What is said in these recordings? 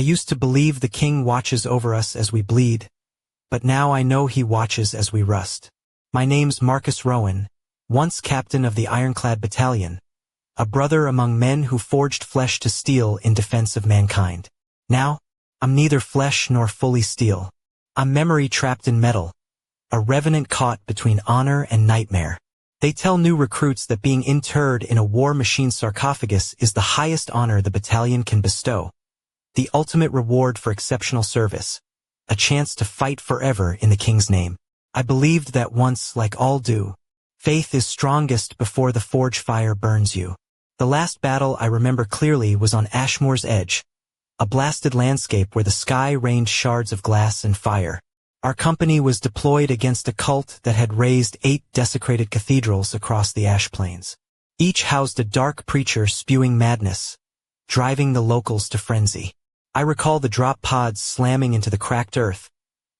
used to believe the king watches over us as we bleed, but now I know he watches as we rust. My name's Marcus Rowan, once captain of the Ironclad Battalion, a brother among men who forged flesh to steel in defense of mankind. Now, I'm neither flesh nor fully steel. I'm memory trapped in metal, a revenant caught between honor and nightmare. They tell new recruits that being interred in a war machine sarcophagus is the highest honor the battalion can bestow, the ultimate reward for exceptional service, a chance to fight forever in the king's name. I believed that once, like all do, faith is strongest before the forge fire burns you. The last battle I remember clearly was on Ashmore's Edge, a blasted landscape where the sky rained shards of glass and fire. Our company was deployed against a cult that had razed 8 desecrated cathedrals across the ash plains. Each housed a dark preacher spewing madness, driving the locals to frenzy. I recall the drop pods slamming into the cracked earth,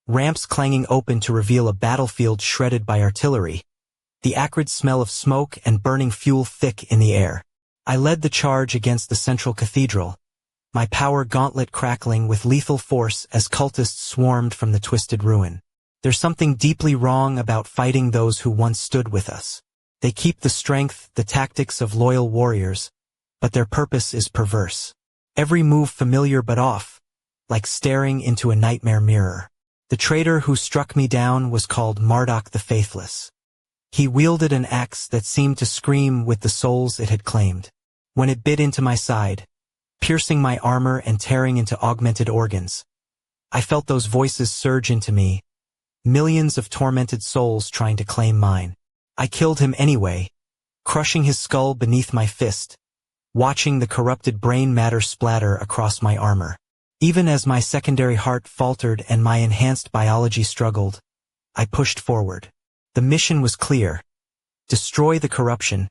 ramps clanging open to reveal a battlefield shredded by artillery, the acrid smell of smoke and burning fuel thick in the air. I led the charge against the central cathedral, my power gauntlet crackling with lethal force as cultists swarmed from the twisted ruin. There's something deeply wrong about fighting those who once stood with us. They keep the strength, the tactics of loyal warriors, but their purpose is perverse. Every move familiar but off, like staring into a nightmare mirror. The traitor who struck me down was called Marduk the Faithless. He wielded an axe that seemed to scream with the souls it had claimed. When it bit into my side, piercing my armor and tearing into augmented organs, I felt those voices surge into me, millions of tormented souls trying to claim mine. I killed him anyway, crushing his skull beneath my fist, watching the corrupted brain matter splatter across my armor. Even as my secondary heart faltered and my enhanced biology struggled, I pushed forward. The mission was clear: destroy the corruption,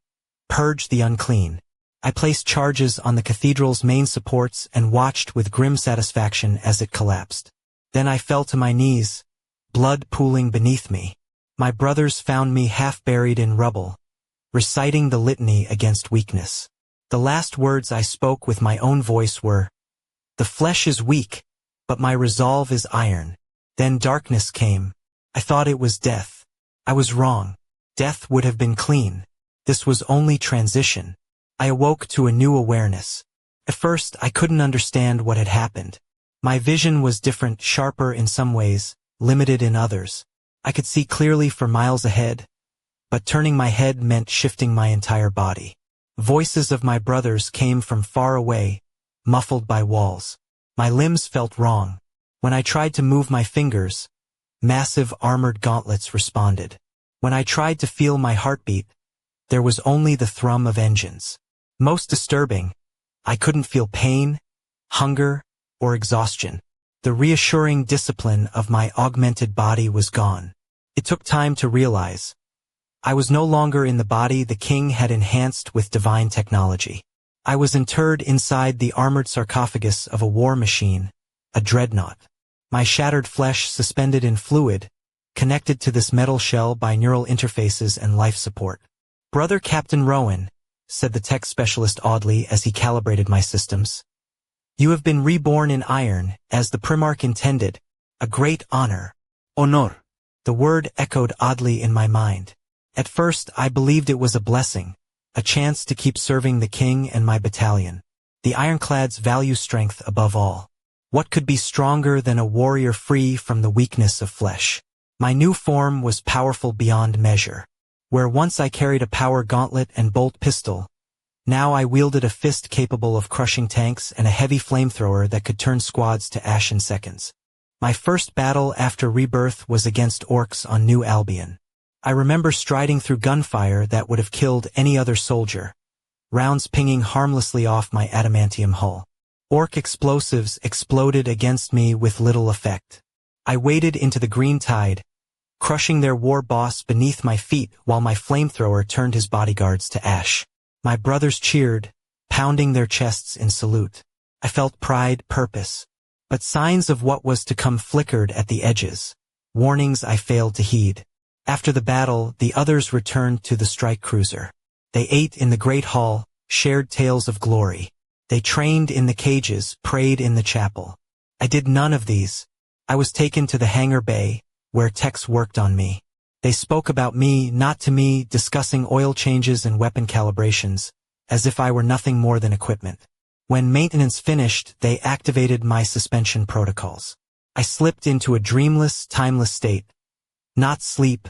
purge the unclean. I placed charges on the cathedral's main supports and watched with grim satisfaction as it collapsed. Then I fell to my knees, blood pooling beneath me. My brothers found me half buried in rubble, reciting the litany against weakness. The last words I spoke with my own voice were, "The flesh is weak, but my resolve is iron." Then darkness came. I thought it was death. I was wrong. Death would have been clean. This was only transition. I awoke to a new awareness. At first, I couldn't understand what had happened. My vision was different, sharper in some ways, limited in others. I could see clearly for miles ahead, but turning my head meant shifting my entire body. Voices of my brothers came from far away, muffled by walls. My limbs felt wrong. When I tried to move my fingers, massive armored gauntlets responded. When I tried to feel my heartbeat, there was only the thrum of engines. Most disturbing, I couldn't feel pain, hunger, or exhaustion. The reassuring discipline of my augmented body was gone. It took time to realize. I was no longer in the body the king had enhanced with divine technology. I was interred inside the armored sarcophagus of a war machine, a dreadnought. My shattered flesh suspended in fluid, connected to this metal shell by neural interfaces and life support. "Brother Captain Rowan," said the tech specialist oddly as he calibrated my systems, "you have been reborn in iron, as the Primarch intended. A great honor." Honor. The word echoed oddly in my mind. At first, I believed it was a blessing, a chance to keep serving the king and my battalion. The ironclads value strength above all. What could be stronger than a warrior free from the weakness of flesh? My new form was powerful beyond measure. Where once I carried a power gauntlet and bolt pistol, now I wielded a fist capable of crushing tanks and a heavy flamethrower that could turn squads to ash in seconds. My first battle after rebirth was against orcs on New Albion. I remember striding through gunfire that would have killed any other soldier, rounds pinging harmlessly off my adamantium hull. Orc explosives exploded against me with little effect. I waded into the green tide, crushing their war boss beneath my feet while my flamethrower turned his bodyguards to ash. My brothers cheered, pounding their chests in salute. I felt pride, purpose, but signs of what was to come flickered at the edges, warnings I failed to heed. After the battle, the others returned to the strike cruiser. They ate in the great hall, shared tales of glory. They trained in the cages, prayed in the chapel. I did none of these. I was taken to the hangar bay, where techs worked on me. They spoke about me, not to me, discussing oil changes and weapon calibrations, as if I were nothing more than equipment. When maintenance finished, they activated my suspension protocols. I slipped into a dreamless, timeless state. Not sleep,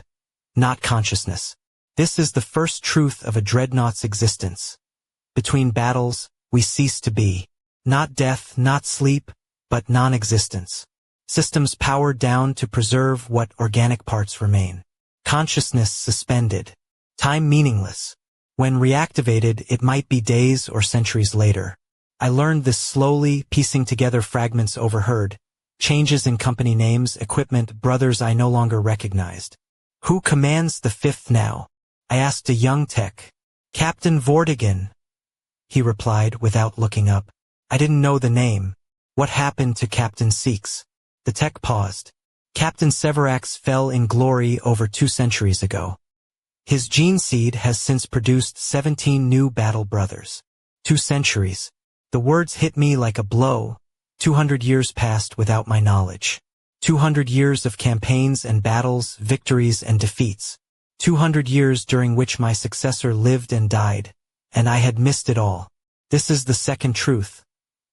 not consciousness. This is the first truth of a dreadnought's existence. Between battles, we cease to be. Not death, not sleep, but non-existence. Systems powered down to preserve what organic parts remain. Consciousness suspended. Time meaningless. When reactivated, it might be days or centuries later. I learned this slowly, piecing together fragments overheard. Changes in company names, equipment, brothers I no longer recognized. Who commands the fifth now? I asked a young tech. Captain Vortigern. He replied without looking up. I didn't know the name. What happened to Captain Seeks? The tech paused. Captain Severax fell in glory over 2 centuries ago. His gene seed has since produced 17 new battle brothers. 2 centuries. The words hit me like a blow. 200 years passed without my knowledge. 200 years of campaigns and battles, victories and defeats. 200 years during which my successor lived and died, and I had missed it all. This is the second truth.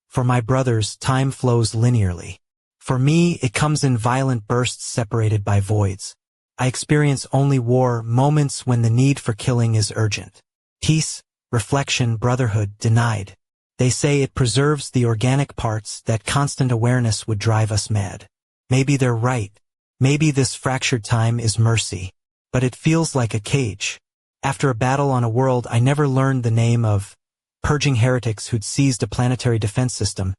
For my brothers, time flows linearly. For me, it comes in violent bursts separated by voids. I experience only war, moments when the need for killing is urgent. Peace, reflection, brotherhood, denied. They say it preserves the organic parts, that constant awareness would drive us mad. Maybe they're right. Maybe this fractured time is mercy. But it feels like a cage. After a battle on a world I never learned the name of, purging heretics who'd seized a planetary defense system,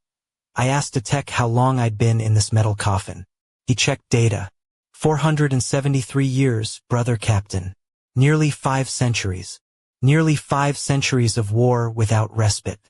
I asked a tech how long I'd been in this metal coffin. He checked data. 473 years, brother captain. Nearly 5 centuries. Nearly 5 centuries of war without respite.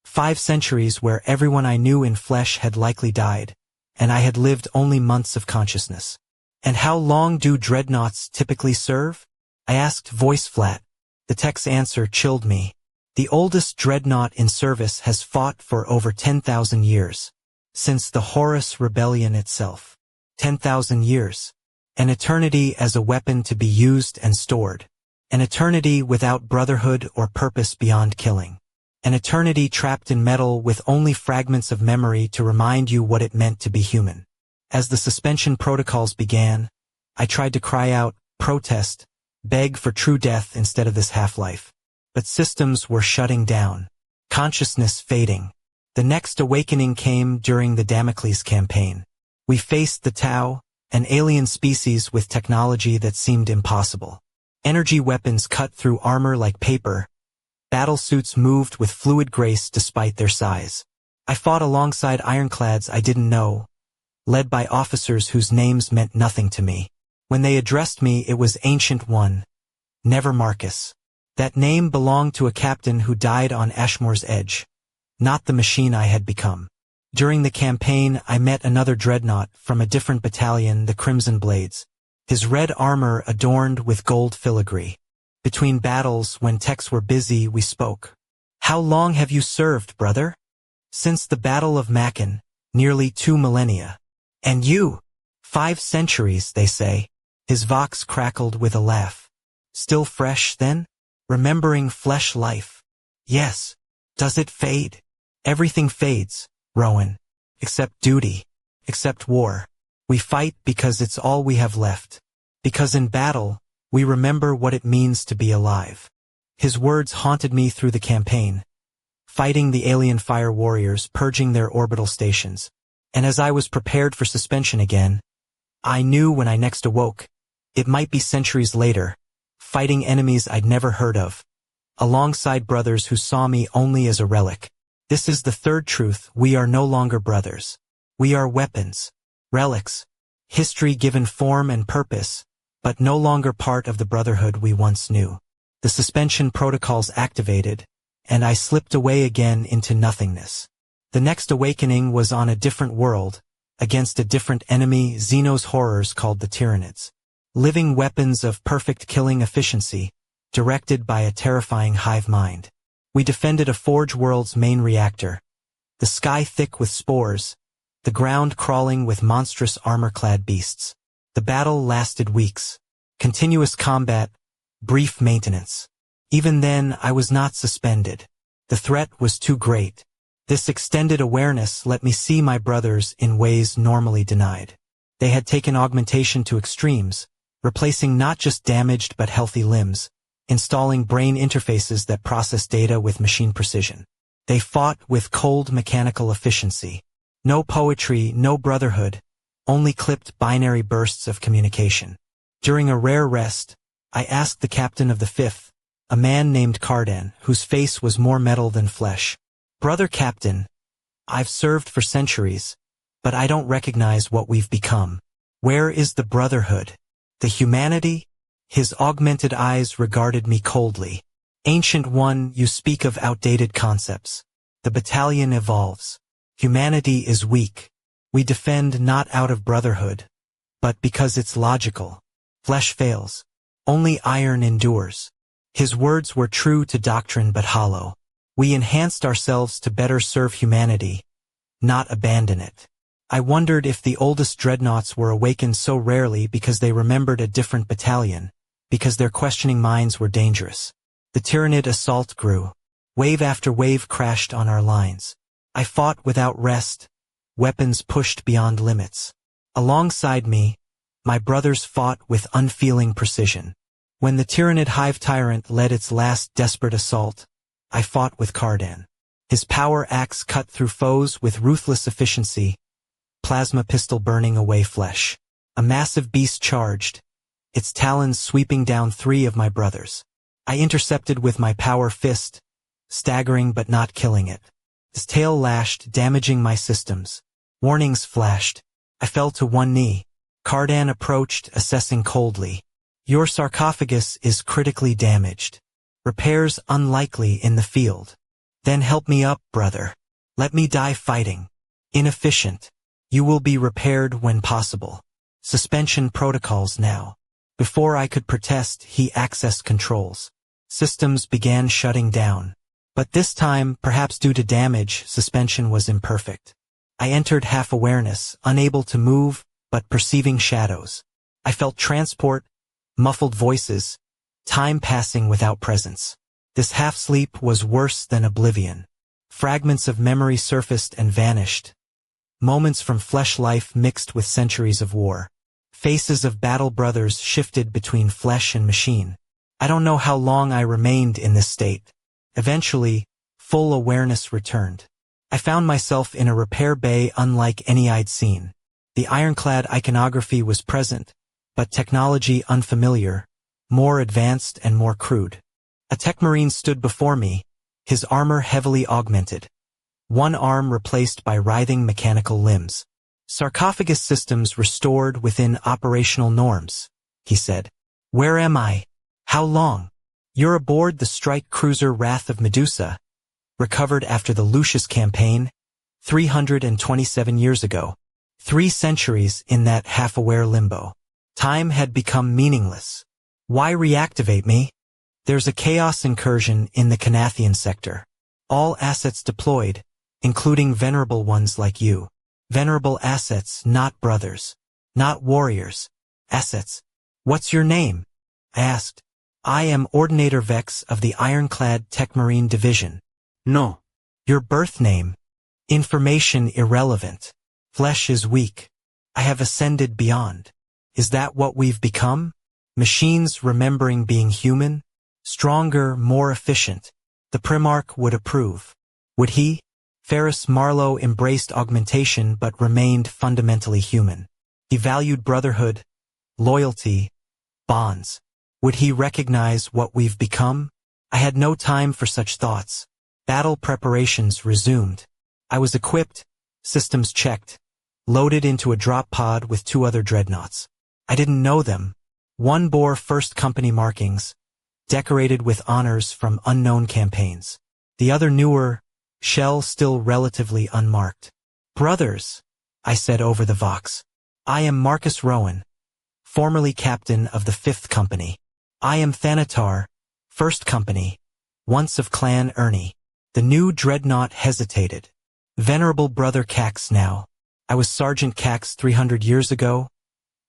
5 centuries where everyone I knew in flesh had likely died, and I had lived only months of consciousness. And how long do dreadnoughts typically serve? I asked, voice flat. The tech's answer chilled me. The oldest dreadnought in service has fought for over 10,000 years. Since the Horus Rebellion itself. 10,000 years. An eternity as a weapon to be used and stored. An eternity without brotherhood or purpose beyond killing. An eternity trapped in metal with only fragments of memory to remind you what it meant to be human. As the suspension protocols began, I tried to cry out, protest, beg for true death instead of this half-life. But systems were shutting down. Consciousness fading. The next awakening came during the Damocles campaign. We faced the Tau, an alien species with technology that seemed impossible. Energy weapons cut through armor like paper. Battlesuits moved with fluid grace despite their size. I fought alongside ironclads I didn't know, led by officers whose names meant nothing to me. When they addressed me, it was Ancient One, never Marcus. That name belonged to a captain who died on Ashmore's edge, not the machine I had become. During the campaign, I met another dreadnought from a different battalion, the Crimson Blades, his red armor adorned with gold filigree. Between battles, when techs were busy, we spoke. How long have you served, brother? Since the Battle of Macon, nearly 2 millennia. And you? 5 centuries, they say. His vox crackled with a laugh. Still fresh, then? Remembering flesh life. Yes. Does it fade? Everything fades, Rowan. Except duty. Except war. We fight because it's all we have left. Because in battle, we remember what it means to be alive. His words haunted me through the campaign. Fighting the alien fire warriors, purging their orbital stations. And as I was prepared for suspension again, I knew when I next awoke, it might be centuries later, fighting enemies I'd never heard of, alongside brothers who saw me only as a relic. This is the third truth: we are no longer brothers. We are weapons, relics, history given form and purpose, but no longer part of the brotherhood we once knew. The suspension protocols activated, and I slipped away again into nothingness. The next awakening was on a different world, against a different enemy, Xeno's horrors called the Tyranids. Living weapons of perfect killing efficiency, directed by a terrifying hive mind. We defended a forge world's main reactor, the sky thick with spores, the ground crawling with monstrous armor-clad beasts. The battle lasted weeks. Continuous combat, brief maintenance. Even then, I was not suspended. The threat was too great. This extended awareness let me see my brothers in ways normally denied. They had taken augmentation to extremes, replacing not just damaged but healthy limbs, installing brain interfaces that process data with machine precision. They fought with cold mechanical efficiency. No poetry, no brotherhood, only clipped binary bursts of communication. During a rare rest, I asked the captain of the 5th, a man named Cardan, whose face was more metal than flesh. "Brother Captain, I've served for centuries, but I don't recognize what we've become. Where is the brotherhood? The humanity?" His augmented eyes regarded me coldly. "Ancient One, you speak of outdated concepts. The battalion evolves. Humanity is weak. We defend not out of brotherhood, but because it's logical. Flesh fails. Only iron endures." His words were true to doctrine but hollow. We enhanced ourselves to better serve humanity, not abandon it. I wondered if the oldest dreadnoughts were awakened so rarely because they remembered a different battalion, because their questioning minds were dangerous. The Tyrannid assault grew. Wave after wave crashed on our lines. I fought without rest, weapons pushed beyond limits. Alongside me, my brothers fought with unfeeling precision. When the Tyrannid Hive Tyrant led its last desperate assault, I fought with Cardan. His power axe cut through foes with ruthless efficiency, plasma pistol burning away flesh. A massive beast charged, its talons sweeping down 3 of my brothers. I intercepted with my power fist, staggering but not killing it. His tail lashed, damaging my systems. Warnings flashed. I fell to one knee. Cardan approached, assessing coldly. "Your sarcophagus is critically damaged. Repairs unlikely in the field. Then help me up, brother. Let me die fighting. Inefficient. You will be repaired when possible. Suspension protocols now." Before I could protest, he accessed controls. Systems began shutting down. But this time, perhaps due to damage, suspension was imperfect. I entered half-awareness, unable to move, but perceiving shadows. I felt transport, muffled voices, time passing without presence. This half-sleep was worse than oblivion. Fragments of memory surfaced and vanished. Moments from flesh life mixed with centuries of war. Faces of battle brothers shifted between flesh and machine. I don't know how long I remained in this state. Eventually, full awareness returned. I found myself in a repair bay unlike any I'd seen. The ironclad iconography was present, but technology unfamiliar, more advanced and more crude. A tech marine stood before me, his armor heavily augmented. One arm replaced by writhing mechanical limbs. "Sarcophagus systems restored within operational norms," he said. "Where am I? How long?" "You're aboard the strike cruiser Wrath of Medusa, recovered after the Lucius campaign, 327 years ago. 3 centuries in that half-aware limbo. Time had become meaningless. Why reactivate me? There's a chaos incursion in the Canathian sector. All assets deployed, including venerable ones like you. Venerable assets, not brothers. Not warriors. Assets. What's your name?" I asked. "I am Ordinator Vex of the Ironclad Tech Marine Division." "No." "Your birth name? Information irrelevant. Flesh is weak. I have ascended beyond. Is that what we've become? Machines remembering being human? Stronger, more efficient. The Primarch would approve. Would he?" Ferris Marlowe embraced augmentation but remained fundamentally human. He valued brotherhood, loyalty, bonds. Would he recognize what we've become? I had no time for such thoughts. Battle preparations resumed. I was equipped, systems checked, loaded into a drop pod with 2 other dreadnoughts. I didn't know them. One bore first company markings, decorated with honors from unknown campaigns. The other newer, shell still relatively unmarked. "Brothers," I said over the vox. "I am Marcus Rowan, formerly captain of the 5th Company. I am Thanatar, 1st Company, once of Clan Ernie." The new dreadnought hesitated. "Venerable Brother Cax now. I was Sergeant Cax 300 years ago?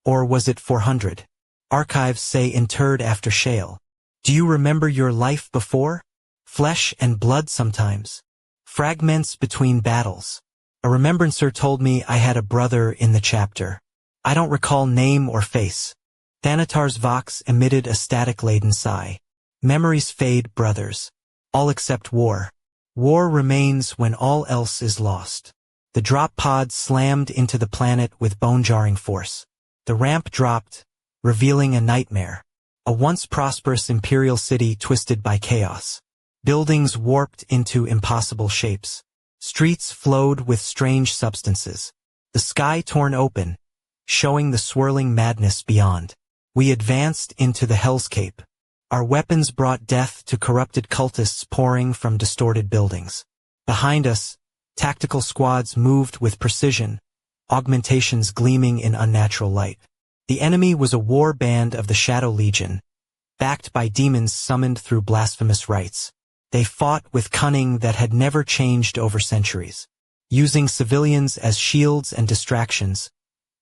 Or was it 400? Archives say interred after shale. Do you remember your life before? Flesh and blood sometimes. Fragments between battles. A remembrancer told me I had a brother in the chapter. I don't recall name or face. Thanatar's vox emitted a static-laden sigh. Memories fade, brothers. All except war. War remains when all else is lost. The drop pod slammed into the planet with bone-jarring force. The ramp dropped, revealing a nightmare. A once prosperous imperial city twisted by chaos. Buildings warped into impossible shapes. Streets flowed with strange substances. The sky torn open, showing the swirling madness beyond. We advanced into the hellscape. Our weapons brought death to corrupted cultists pouring from distorted buildings. Behind us, tactical squads moved with precision, augmentations gleaming in unnatural light. The enemy was a war band of the Shadow Legion, backed by demons summoned through blasphemous rites. They fought with cunning that had never changed over centuries. Using civilians as shields and distractions,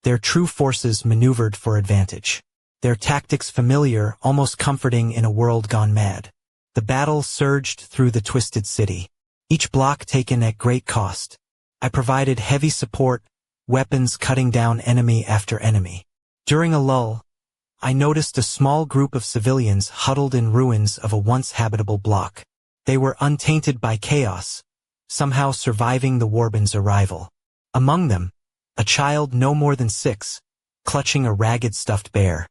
their true forces maneuvered for advantage. Their tactics familiar, almost comforting in a world gone mad. The battle surged through the twisted city, each block taken at great cost. I provided heavy support, weapons cutting down enemy after enemy. During a lull, I noticed a small group of civilians huddled in ruins of a once habitable block. They were untainted by chaos, somehow surviving the warband's arrival. Among them, a child no more than 6, clutching a ragged stuffed bear.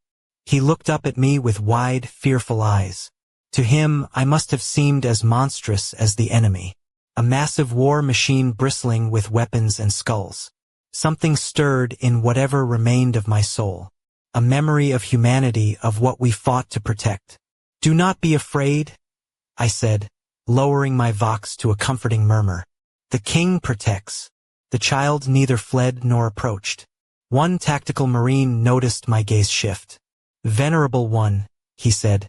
He looked up at me with wide, fearful eyes. To him, I must have seemed as monstrous as the enemy. A massive war machine bristling with weapons and skulls. Something stirred in whatever remained of my soul. A memory of humanity, of what we fought to protect. Do not be afraid, I said, lowering my vox to a comforting murmur. The king protects. The child neither fled nor approached. One tactical marine noticed my gaze shift. Venerable one, he said.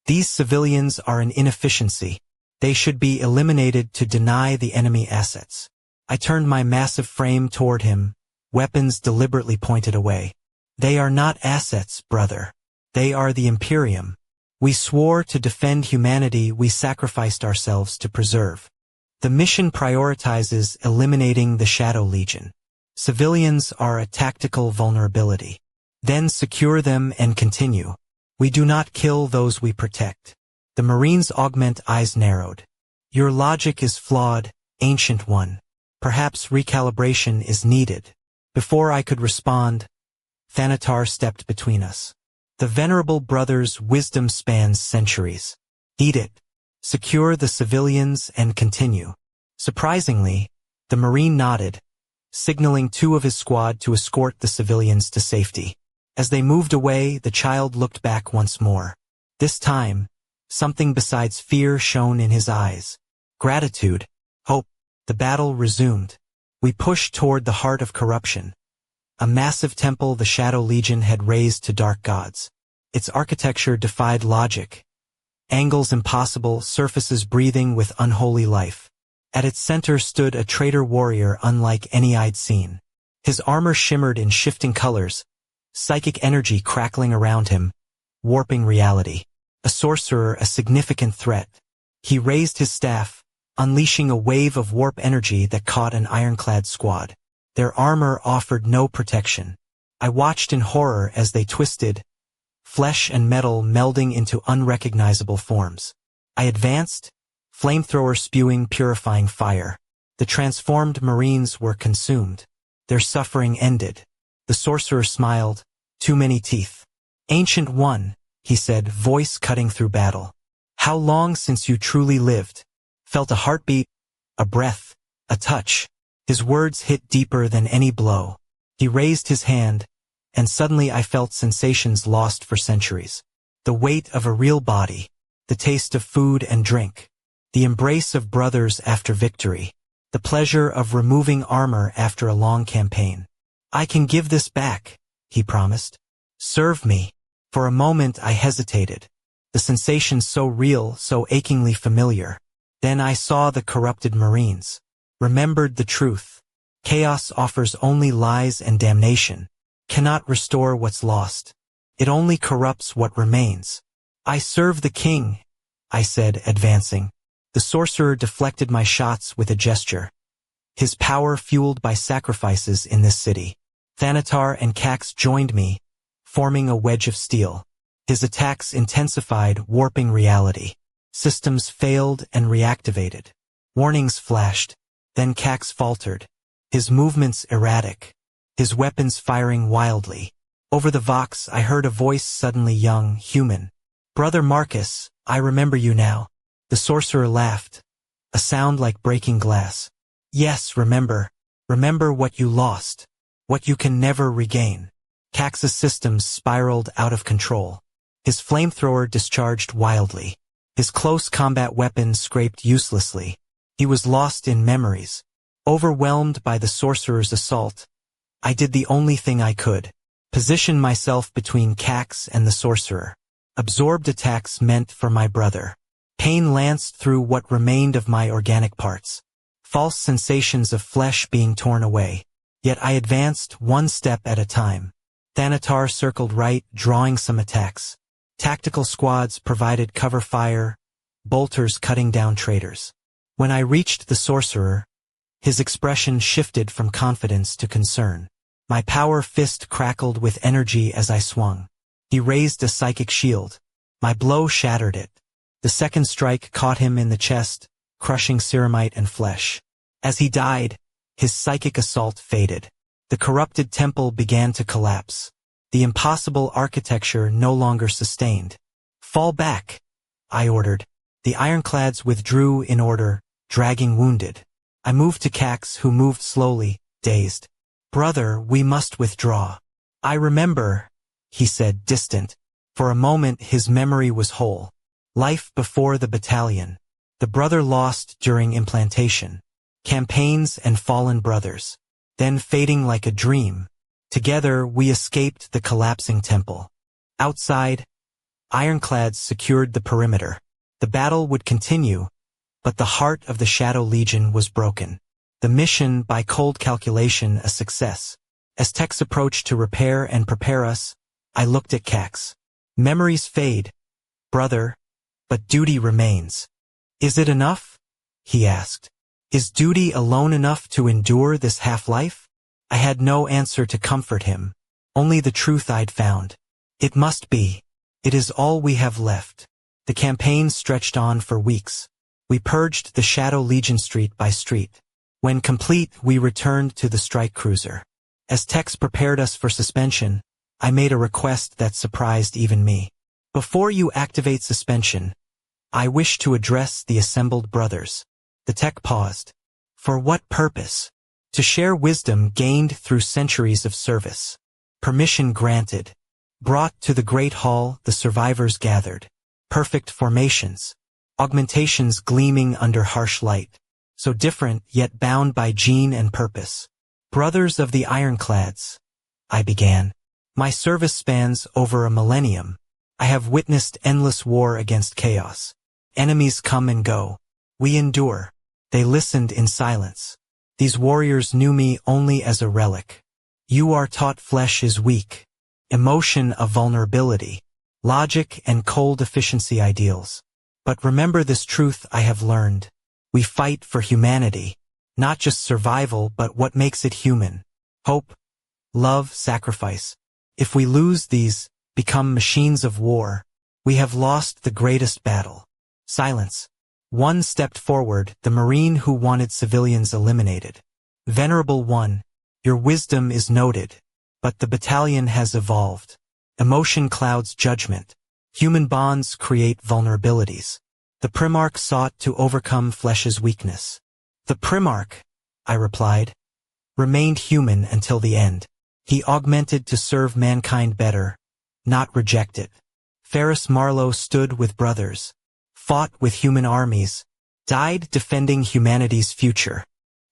These civilians are an inefficiency. They should be eliminated to deny the enemy assets. I turned my massive frame toward him, weapons deliberately pointed away. They are not assets, brother. They are the Imperium. We swore to defend humanity, we sacrificed ourselves to preserve. The mission prioritizes eliminating the Shadow Legion. Civilians are a tactical vulnerability. Then secure them and continue. We do not kill those we protect. The Marine's augment eyes narrowed. Your logic is flawed, ancient one. Perhaps recalibration is needed. Before I could respond, Thanatar stepped between us. The venerable brother's wisdom spans centuries. Eat it. Secure the civilians and continue. Surprisingly, the Marine nodded, signaling 2 of his squad to escort the civilians to safety. As they moved away, the child looked back once more. This time, something besides fear shone in his eyes. Gratitude, hope. The battle resumed. We pushed toward the heart of corruption. A massive temple the Shadow Legion had raised to dark gods. Its architecture defied logic. Angles impossible, surfaces breathing with unholy life. At its center stood a traitor warrior unlike any I'd seen. His armor shimmered in shifting colors, psychic energy crackling around him, warping reality. A sorcerer, a significant threat. He raised his staff, unleashing a wave of warp energy that caught an ironclad squad. Their armor offered no protection. I watched in horror as they twisted, flesh and metal melding into unrecognizable forms. I advanced, flamethrower spewing purifying fire. The transformed Marines were consumed. Their suffering ended. The sorcerer smiled, too many teeth. Ancient one, he said, voice cutting through battle. How long since you truly lived? Felt a heartbeat, a breath, a touch. His words hit deeper than any blow. He raised his hand, and suddenly I felt sensations lost for centuries. The weight of a real body, the taste of food and drink, the embrace of brothers after victory, the pleasure of removing armor after a long campaign. I can give this back, he promised. Serve me. For a moment I hesitated. The sensation so real, so achingly familiar. Then I saw the corrupted Marines. Remembered the truth. Chaos offers only lies and damnation, cannot restore what's lost. It only corrupts what remains. I serve the king, I said, advancing. The sorcerer deflected my shots with a gesture. His power fueled by sacrifices in this city. Thanatar and Cax joined me, forming a wedge of steel. His attacks intensified, warping reality. Systems failed and reactivated. Warnings flashed. Then Cax faltered. His movements erratic. His weapons firing wildly. Over the vox I heard a voice, suddenly young, human. "Brother Marcus, I remember you now." The sorcerer laughed. A sound like breaking glass. "Yes, remember. Remember what you lost. What you can never regain." Cax's systems spiraled out of control. His flamethrower discharged wildly. His close combat weapon scraped uselessly. He was lost in memories. Overwhelmed by the sorcerer's assault, I did the only thing I could. Position myself between Cax and the sorcerer. Absorbed attacks meant for my brother. Pain lanced through what remained of my organic parts. False sensations of flesh being torn away. Yet I advanced one step at a time. Thanatar circled right, drawing some attacks. Tactical squads provided cover fire, bolters cutting down traitors. When I reached the sorcerer, his expression shifted from confidence to concern. My power fist crackled with energy as I swung. He raised a psychic shield. My blow shattered it. The second strike caught him in the chest, crushing ceramite and flesh. As he died, his psychic assault faded. The corrupted temple began to collapse. The impossible architecture no longer sustained. "Fall back," I ordered. The ironclads withdrew in order, dragging wounded. I moved to Cax, who moved slowly, dazed. "Brother, we must withdraw." "I remember," he said, distant. For a moment his memory was whole. Life before the battalion. The brother lost during implantation. Campaigns and fallen brothers. Then fading like a dream. Together we escaped the collapsing temple. Outside, ironclads secured the perimeter. The battle would continue, but the heart of the Shadow Legion was broken. The mission, by cold calculation, a success. As Tex approached to repair and prepare us, I looked at Cax. "Memories fade, brother, but duty remains." "Is it enough?" he asked. "Is duty alone enough to endure this half-life?" I had no answer to comfort him, only the truth I'd found. It must be. It is all we have left. The campaign stretched on for weeks. We purged the Shadow Legion street by street. When complete, we returned to the strike cruiser. As Tex prepared us for suspension, I made a request that surprised even me. "Before you activate suspension, I wish to address the assembled brothers." The tech paused. "For what purpose?" "To share wisdom gained through centuries of service." Permission granted. Brought to the Great Hall, the survivors gathered. Perfect formations. Augmentations gleaming under harsh light. So different, yet bound by gene and purpose. "Brothers of the Ironclads," I began. "My service spans over a millennium. I have witnessed endless war against chaos. Enemies come and go. We endure." They listened in silence. These warriors knew me only as a relic. "You are taught flesh is weak. Emotion a vulnerability. Logic and cold efficiency ideals. But remember this truth I have learned. We fight for humanity. Not just survival, but what makes it human. Hope, love, sacrifice. If we lose these, become machines of war, we have lost the greatest battle." Silence. One stepped forward, the Marine who wanted civilians eliminated. "Venerable One, your wisdom is noted, but the battalion has evolved. Emotion clouds judgment. Human bonds create vulnerabilities. The Primarch sought to overcome flesh's weakness." "The Primarch," I replied, "remained human until the end. He augmented to serve mankind better, not reject it. Ferris Marlowe stood with brothers, fought with human armies, died defending humanity's future."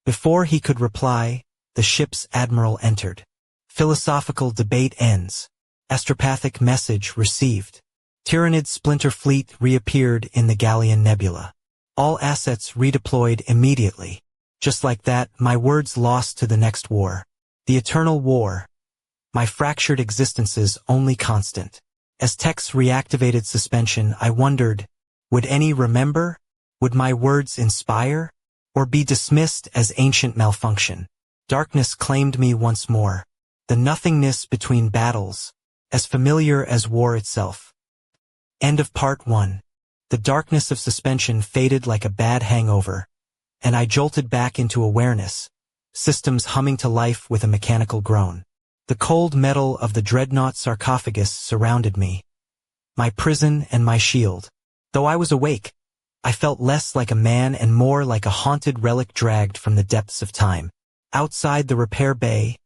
Before he could reply, the ship's admiral entered. Philosophical debate ends. Astropathic message received. Tyrannid splinter fleet reappeared in the Gallian nebula. All assets redeployed immediately. Just like that, my words lost to the next war. The eternal war. My fractured existence's only constant. As Tex reactivated suspension, I wondered, would any remember? Would my words inspire? Or be dismissed as ancient malfunction? Darkness claimed me once more. The nothingness between battles, as familiar as war itself. End of part 1. The darkness of suspension faded like a bad hangover, and I jolted back into awareness, systems humming to life with a mechanical groan. The cold metal of the Dreadnought sarcophagus surrounded me, my prison and my shield. Though I was awake, I felt less like a man and more like a haunted relic dragged from the depths of time. Outside the repair bay,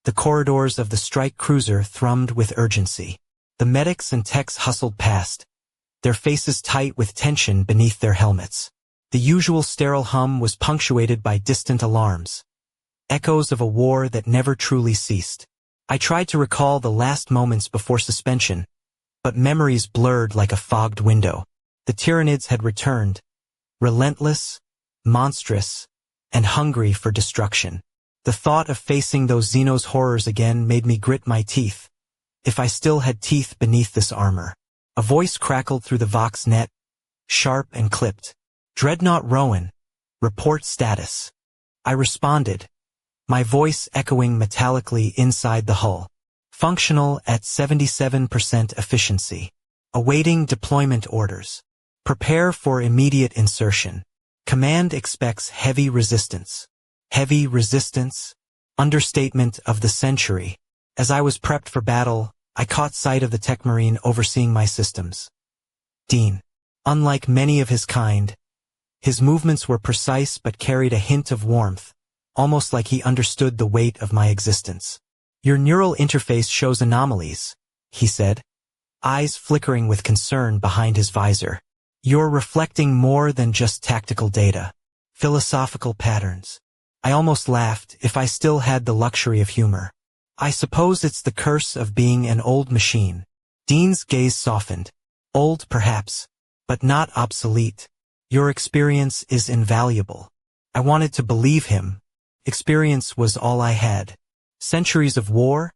the corridors of the strike cruiser thrummed with urgency. The medics and techs hustled past, their faces tight with tension beneath their helmets. The usual sterile hum was punctuated by distant alarms, echoes of a war that never truly ceased. I tried to recall the last moments before suspension, but memories blurred like a fogged window. The Tyranids had returned, relentless, monstrous, and hungry for destruction. The thought of facing those Xenos horrors again made me grit my teeth, if I still had teeth beneath this armor. A voice crackled through the Vox net, sharp and clipped. Dreadnought Rowan, report status. I responded, my voice echoing metallically inside the hull. Functional at 77% efficiency. Awaiting deployment orders. Prepare for immediate insertion. Command expects heavy resistance. Heavy resistance? Understatement of the century. As I was prepped for battle, I caught sight of the tech marine overseeing my systems. Dean. Unlike many of his kind, his movements were precise but carried a hint of warmth, almost like he understood the weight of my existence. Your neural interface shows anomalies, he said, eyes flickering with concern behind his visor. You're reflecting more than just tactical data. Philosophical patterns. I almost laughed, if I still had the luxury of humor. I suppose it's the curse of being an old machine. Dean's gaze softened. Old, perhaps, but not obsolete. Your experience is invaluable. I wanted to believe him. Experience was all I had. Centuries of war,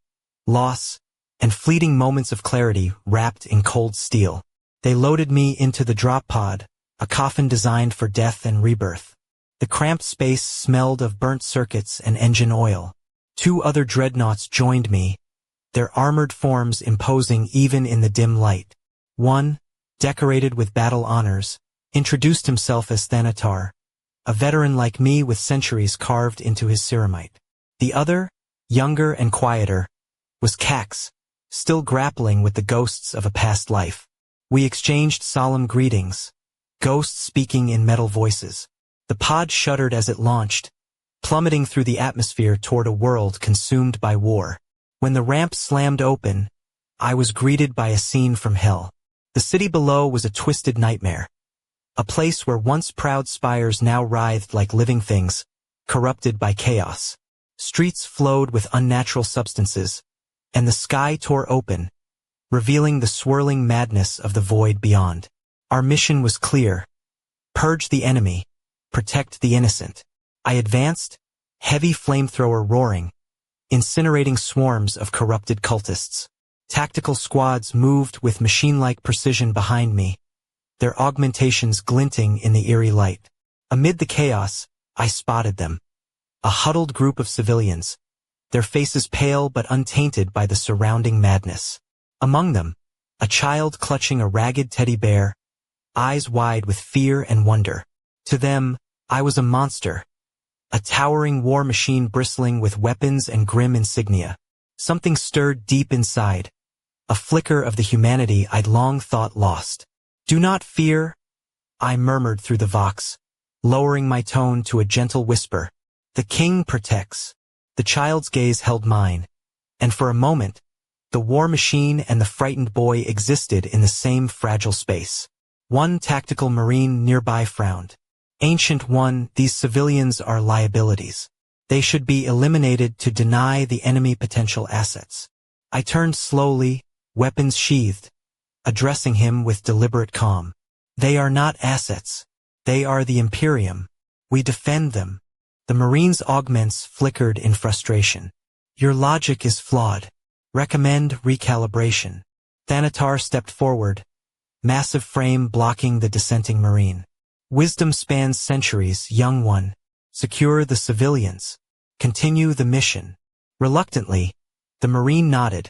loss, and fleeting moments of clarity wrapped in cold steel. They loaded me into the drop pod, a coffin designed for death and rebirth. The cramped space smelled of burnt circuits and engine oil. 2 other dreadnoughts joined me, their armored forms imposing even in the dim light. One, decorated with battle honors, introduced himself as Thanatar, a veteran like me with centuries carved into his ceramite. The other, younger and quieter, was Cax, still grappling with the ghosts of a past life. We exchanged solemn greetings, ghosts speaking in metal voices. The pod shuddered as it launched, plummeting through the atmosphere toward a world consumed by war. When the ramp slammed open, I was greeted by a scene from hell. The city below was a twisted nightmare, a place where once proud spires now writhed like living things, corrupted by chaos. Streets flowed with unnatural substances, and the sky tore open, revealing the swirling madness of the void beyond. Our mission was clear: purge the enemy, protect the innocent. I advanced, heavy flamethrower roaring, incinerating swarms of corrupted cultists. Tactical squads moved with machine-like precision behind me, their augmentations glinting in the eerie light. Amid the chaos, I spotted them. A huddled group of civilians, their faces pale but untainted by the surrounding madness. Among them, a child clutching a ragged teddy bear, eyes wide with fear and wonder. To them, I was a monster, a towering war machine bristling with weapons and grim insignia. Something stirred deep inside, a flicker of the humanity I'd long thought lost. Do not fear, I murmured through the vox, lowering my tone to a gentle whisper. The king protects. The child's gaze held mine, and for a moment, the war machine and the frightened boy existed in the same fragile space. One tactical marine nearby frowned. Ancient One, these civilians are liabilities. They should be eliminated to deny the enemy potential assets. I turned slowly, weapons sheathed, addressing him with deliberate calm. They are not assets. They are the Imperium. We defend them. The Marine's augments flickered in frustration. Your logic is flawed. Recommend recalibration. Thanatar stepped forward, massive frame blocking the dissenting Marine. Wisdom spans centuries, young one. Secure the civilians. Continue the mission. Reluctantly, the Marine nodded,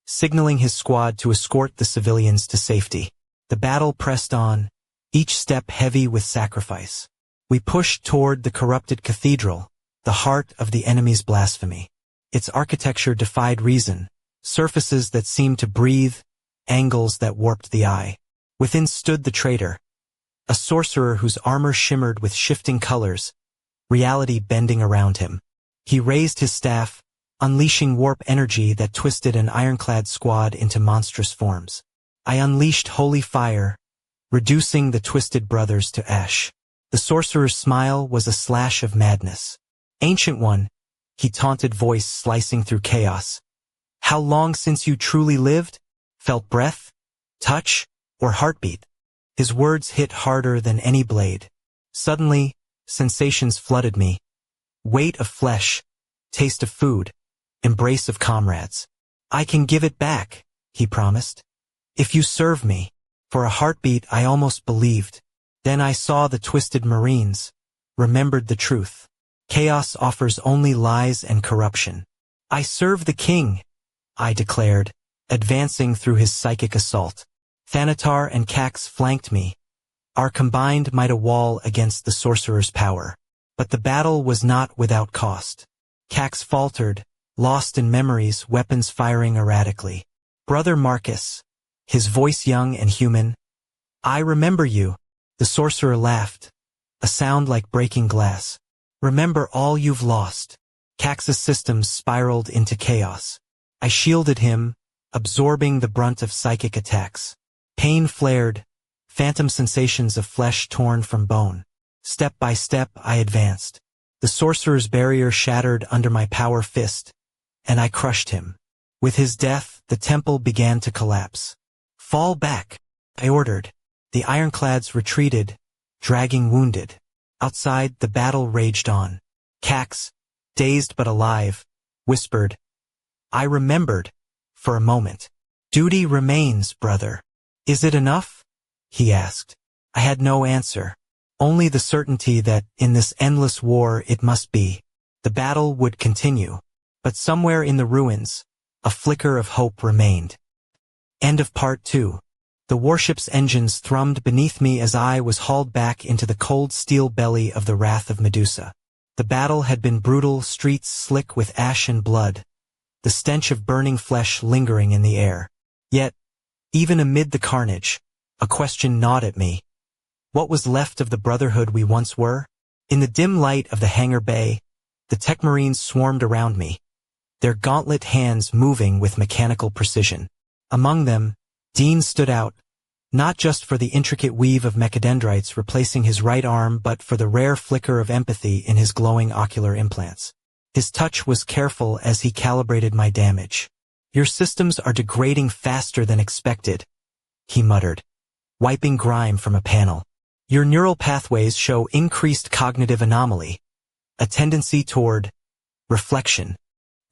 signaling his squad to escort the civilians to safety. The battle pressed on, each step heavy with sacrifice. We pushed toward the corrupted cathedral, the heart of the enemy's blasphemy. Its architecture defied reason, surfaces that seemed to breathe, angles that warped the eye. Within stood the traitor, a sorcerer whose armor shimmered with shifting colors, reality bending around him. He raised his staff, unleashing warp energy that twisted an ironclad squad into monstrous forms. I unleashed holy fire, reducing the twisted brothers to ash. The sorcerer's smile was a slash of madness. Ancient One, he taunted, voice slicing through chaos. How long since you truly lived? Felt breath, touch, or heartbeat? His words hit harder than any blade. Suddenly, sensations flooded me. Weight of flesh, taste of food, embrace of comrades. I can give it back, he promised. If you serve me. For a heartbeat I almost believed. Then I saw the twisted Marines, remembered the truth. Chaos offers only lies and corruption. I serve the king, I declared, advancing through his psychic assault. Thanatar and Cax flanked me, our combined might a wall against the sorcerer's power. But the battle was not without cost. Cax faltered, lost in memories, weapons firing erratically. Brother Marcus, his voice young and human. I remember you. The sorcerer laughed, a sound like breaking glass. Remember all you've lost. Cax's systems spiraled into chaos. I shielded him, absorbing the brunt of psychic attacks. Pain flared, phantom sensations of flesh torn from bone. Step by step I advanced. The sorcerer's barrier shattered under my power fist, and I crushed him. With his death, the temple began to collapse. Fall back, I ordered. The ironclads retreated, dragging wounded. Outside, the battle raged on. Cax, dazed but alive, whispered. I remembered, for a moment. Duty remains, brother. Is it enough? He asked. I had no answer. Only the certainty that, in this endless war, it must be. The battle would continue. But somewhere in the ruins, a flicker of hope remained. End of Part 2. The warship's engines thrummed beneath me as I was hauled back into the cold steel belly of the Wrath of Medusa. The battle had been brutal, streets slick with ash and blood, the stench of burning flesh lingering in the air. Yet, even amid the carnage, a question gnawed at me. What was left of the brotherhood we once were? In the dim light of the hangar bay, the tech marines swarmed around me, their gauntlet hands moving with mechanical precision. Among them, Dean stood out, not just for the intricate weave of mechadendrites replacing his right arm but for the rare flicker of empathy in his glowing ocular implants. His touch was careful as he calibrated my damage. Your systems are degrading faster than expected, he muttered, wiping grime from a panel. Your neural pathways show increased cognitive anomaly, a tendency toward reflection.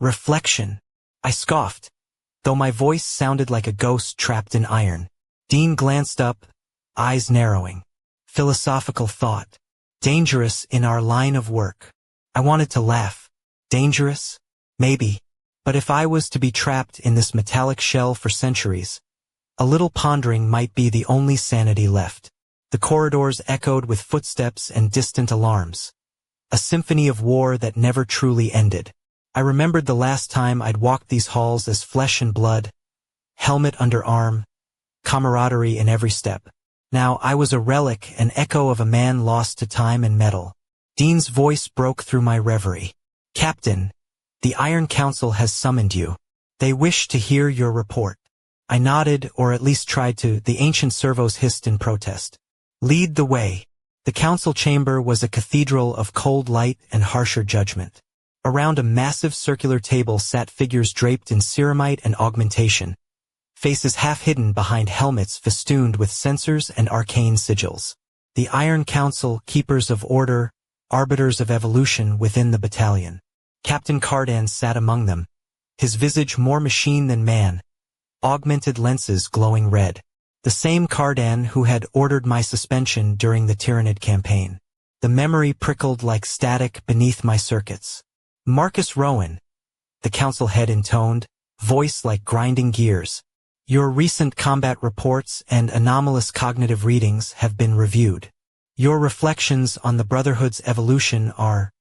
Reflection, I scoffed, though my voice sounded like a ghost trapped in iron. Dean glanced up, eyes narrowing. Philosophical thought. Dangerous in our line of work. I wanted to laugh. Dangerous? Maybe. But if I was to be trapped in this metallic shell for centuries, a little pondering might be the only sanity left. The corridors echoed with footsteps and distant alarms. A symphony of war that never truly ended. I remembered the last time I'd walked these halls as flesh and blood, helmet under arm, camaraderie in every step. Now I was a relic, an echo of a man lost to time and metal. Dean's voice broke through my reverie. Captain, the Iron Council has summoned you. They wish to hear your report. I nodded, or at least tried to. The ancient servos hissed in protest. Lead the way. The council chamber was a cathedral of cold light and harsher judgment. Around a massive circular table sat figures draped in ceramite and augmentation, faces half hidden behind helmets festooned with sensors and arcane sigils. The Iron Council, keepers of order, arbiters of evolution within the battalion. Captain Cardan sat among them, his visage more machine than man, augmented lenses glowing red. The same Cardan who had ordered my suspension during the Tyrannid campaign. The memory prickled like static beneath my circuits. Marcus Rowan, the council head intoned, voice like grinding gears. Your recent combat reports and anomalous cognitive readings have been reviewed. Your reflections on the Brotherhood's evolution are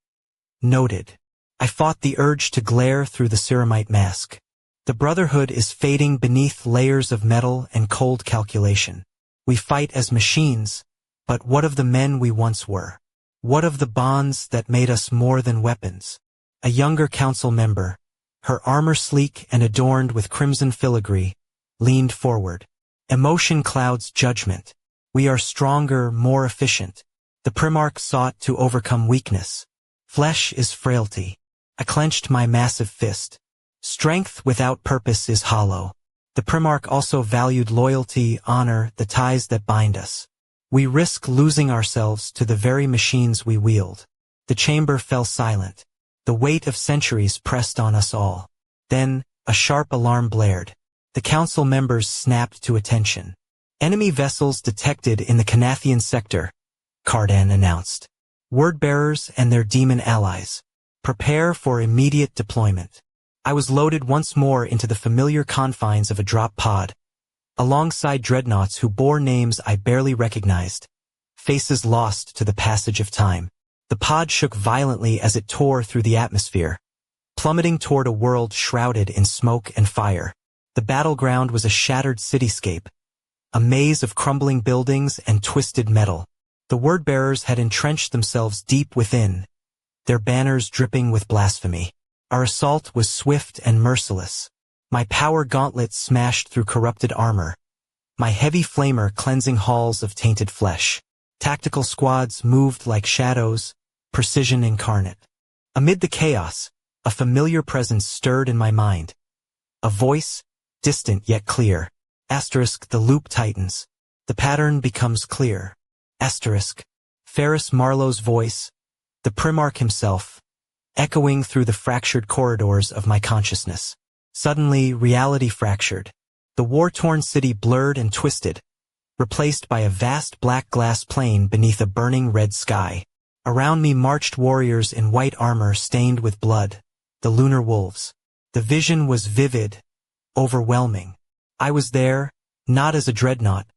noted. I fought the urge to glare through the ceramite mask. The Brotherhood is fading beneath layers of metal and cold calculation. We fight as machines, but what of the men we once were? What of the bonds that made us more than weapons? A younger council member, her armor sleek and adorned with crimson filigree, leaned forward. Emotion clouds judgment. We are stronger, more efficient. The Primarch sought to overcome weakness. Flesh is frailty. I clenched my massive fist. Strength without purpose is hollow. The Primarch also valued loyalty, honor, the ties that bind us. We risk losing ourselves to the very machines we wield. The chamber fell silent. The weight of centuries pressed on us all. Then, a sharp alarm blared. The council members snapped to attention. Enemy vessels detected in the Canathian sector, Cardan announced. Word-bearers and their demon allies. Prepare for immediate deployment. I was loaded once more into the familiar confines of a drop pod, alongside dreadnoughts who bore names I barely recognized, faces lost to the passage of time. The pod shook violently as it tore through the atmosphere, plummeting toward a world shrouded in smoke and fire. The battleground was a shattered cityscape, a maze of crumbling buildings and twisted metal. The word-bearers had entrenched themselves deep within, their banners dripping with blasphemy. Our assault was swift and merciless. My power gauntlet smashed through corrupted armor, my heavy flamer cleansing halls of tainted flesh. Tactical squads moved like shadows, precision incarnate. Amid the chaos, a familiar presence stirred in my mind. A voice, distant yet clear. Asterisk, the loop tightens. The pattern becomes clear. Asterisk, Ferris Marlowe's voice, the Primarch himself, echoing through the fractured corridors of my consciousness. Suddenly, reality fractured. The war-torn city blurred and twisted, replaced by a vast black glass plain beneath a burning red sky. Around me marched warriors in white armor stained with blood, the lunar wolves. The vision was vivid, overwhelming. I was there, not as a dreadnought,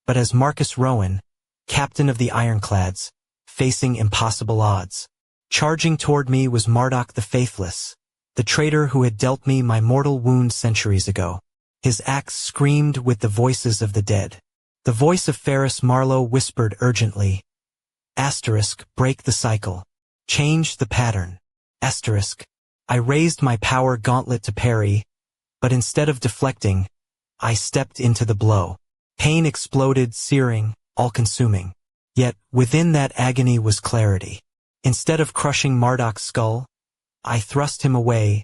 but as Marcus Rowan, captain of the ironclads, facing impossible odds. Charging toward me was Marduk the Faithless, the traitor who had dealt me my mortal wound centuries ago. His axe screamed with the voices of the dead. The voice of Ferris Marlowe whispered urgently, Asterisk, break the cycle. Change the pattern. Asterisk. I raised my power gauntlet to parry, but instead of deflecting, I stepped into the blow. Pain exploded, searing, all-consuming. Yet, within that agony was clarity. Instead of crushing Marduk's skull, I thrust him away,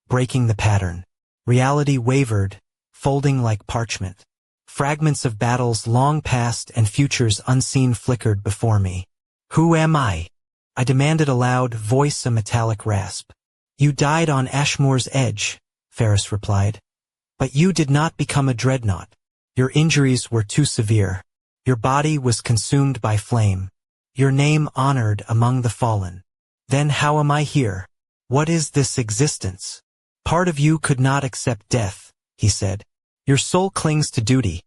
breaking the pattern. Reality wavered, folding like parchment. Fragments of battles long past and futures unseen flickered before me. Who am I? I demanded aloud, voice a metallic rasp. You died on Ashmore's edge, Ferris replied. But you did not become a dreadnought. Your injuries were too severe. Your body was consumed by flame. Your name honored among the fallen. Then how am I here? What is this existence? Part of you could not accept death, he said. Your soul clings to duty,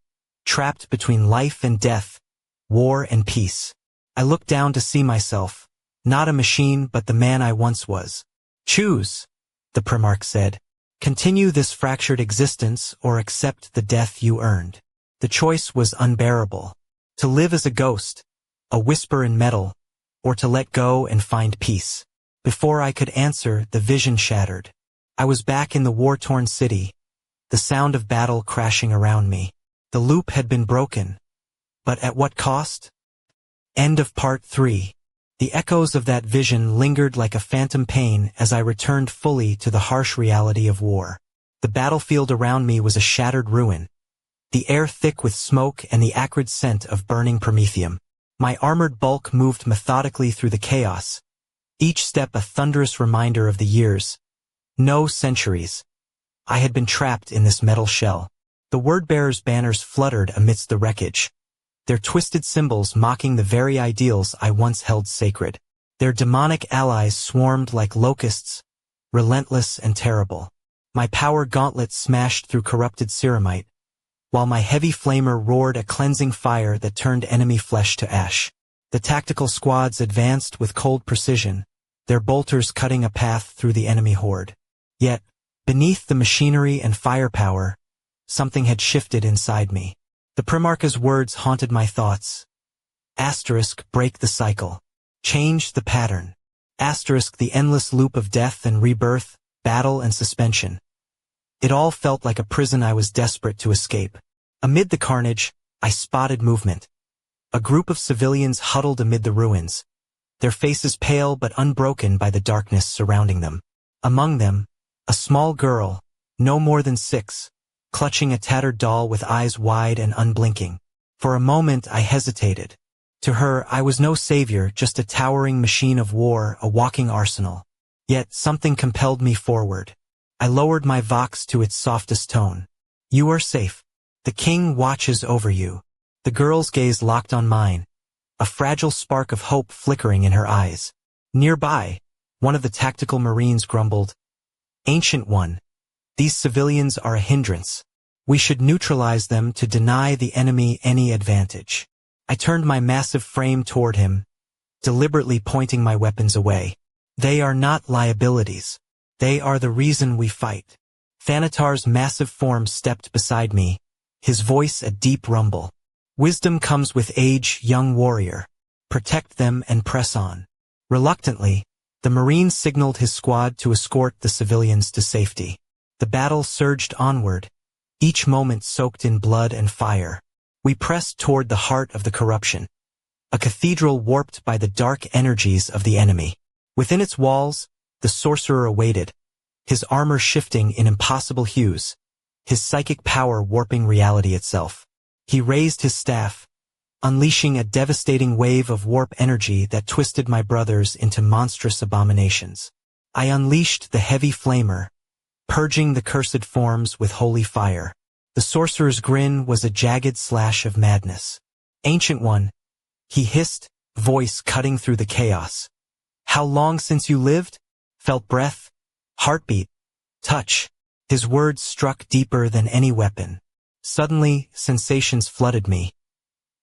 trapped between life and death, war and peace. I looked down to see myself, not a machine but the man I once was. Choose, the Primarch said. Continue this fractured existence or accept the death you earned. The choice was unbearable. To live as a ghost, a whisper in metal, or to let go and find peace. Before I could answer, the vision shattered. I was back in the war-torn city, the sound of battle crashing around me. The loop had been broken. But at what cost? End of Part 3. The echoes of that vision lingered like a phantom pain as I returned fully to the harsh reality of war. The battlefield around me was a shattered ruin, the air thick with smoke and the acrid scent of burning promethium. My armored bulk moved methodically through the chaos, each step a thunderous reminder of the years, no centuries, I had been trapped in this metal shell. The word-bearers' banners fluttered amidst the wreckage, their twisted symbols mocking the very ideals I once held sacred. Their demonic allies swarmed like locusts, relentless and terrible. My power gauntlet smashed through corrupted ceramite, while my heavy flamer roared a cleansing fire that turned enemy flesh to ash. The tactical squads advanced with cold precision, their bolters cutting a path through the enemy horde. Yet, beneath the machinery and firepower, something had shifted inside me. The Primarch's words haunted my thoughts. Asterisk, break the cycle. Change the pattern. Asterisk, the endless loop of death and rebirth, battle and suspension. It all felt like a prison I was desperate to escape. Amid the carnage, I spotted movement. A group of civilians huddled amid the ruins, their faces pale but unbroken by the darkness surrounding them. Among them, a small girl, no more than 6, clutching a tattered doll with eyes wide and unblinking. For a moment I hesitated. To her, I was no savior, just a towering machine of war, a walking arsenal. Yet something compelled me forward. I lowered my vox to its softest tone. You are safe. The king watches over you. The girl's gaze locked on mine, a fragile spark of hope flickering in her eyes. Nearby, one of the tactical marines grumbled, Ancient One, these civilians are a hindrance. We should neutralize them to deny the enemy any advantage. I turned my massive frame toward him, deliberately pointing my weapons away. They are not liabilities. They are the reason we fight. Thanatar's massive form stepped beside me, his voice a deep rumble. Wisdom comes with age, young warrior. Protect them and press on. Reluctantly, the Marine signaled his squad to escort the civilians to safety. The battle surged onward, each moment soaked in blood and fire. We pressed toward the heart of the corruption, a cathedral warped by the dark energies of the enemy. Within its walls, the sorcerer awaited, his armor shifting in impossible hues, his psychic power warping reality itself. He raised his staff, unleashing a devastating wave of warp energy that twisted my brothers into monstrous abominations. I unleashed the heavy flamer, purging the cursed forms with holy fire. The sorcerer's grin was a jagged slash of madness. Ancient One, he hissed, voice cutting through the chaos. How long since you lived? Felt breath, heartbeat, touch. His words struck deeper than any weapon. Suddenly, sensations flooded me.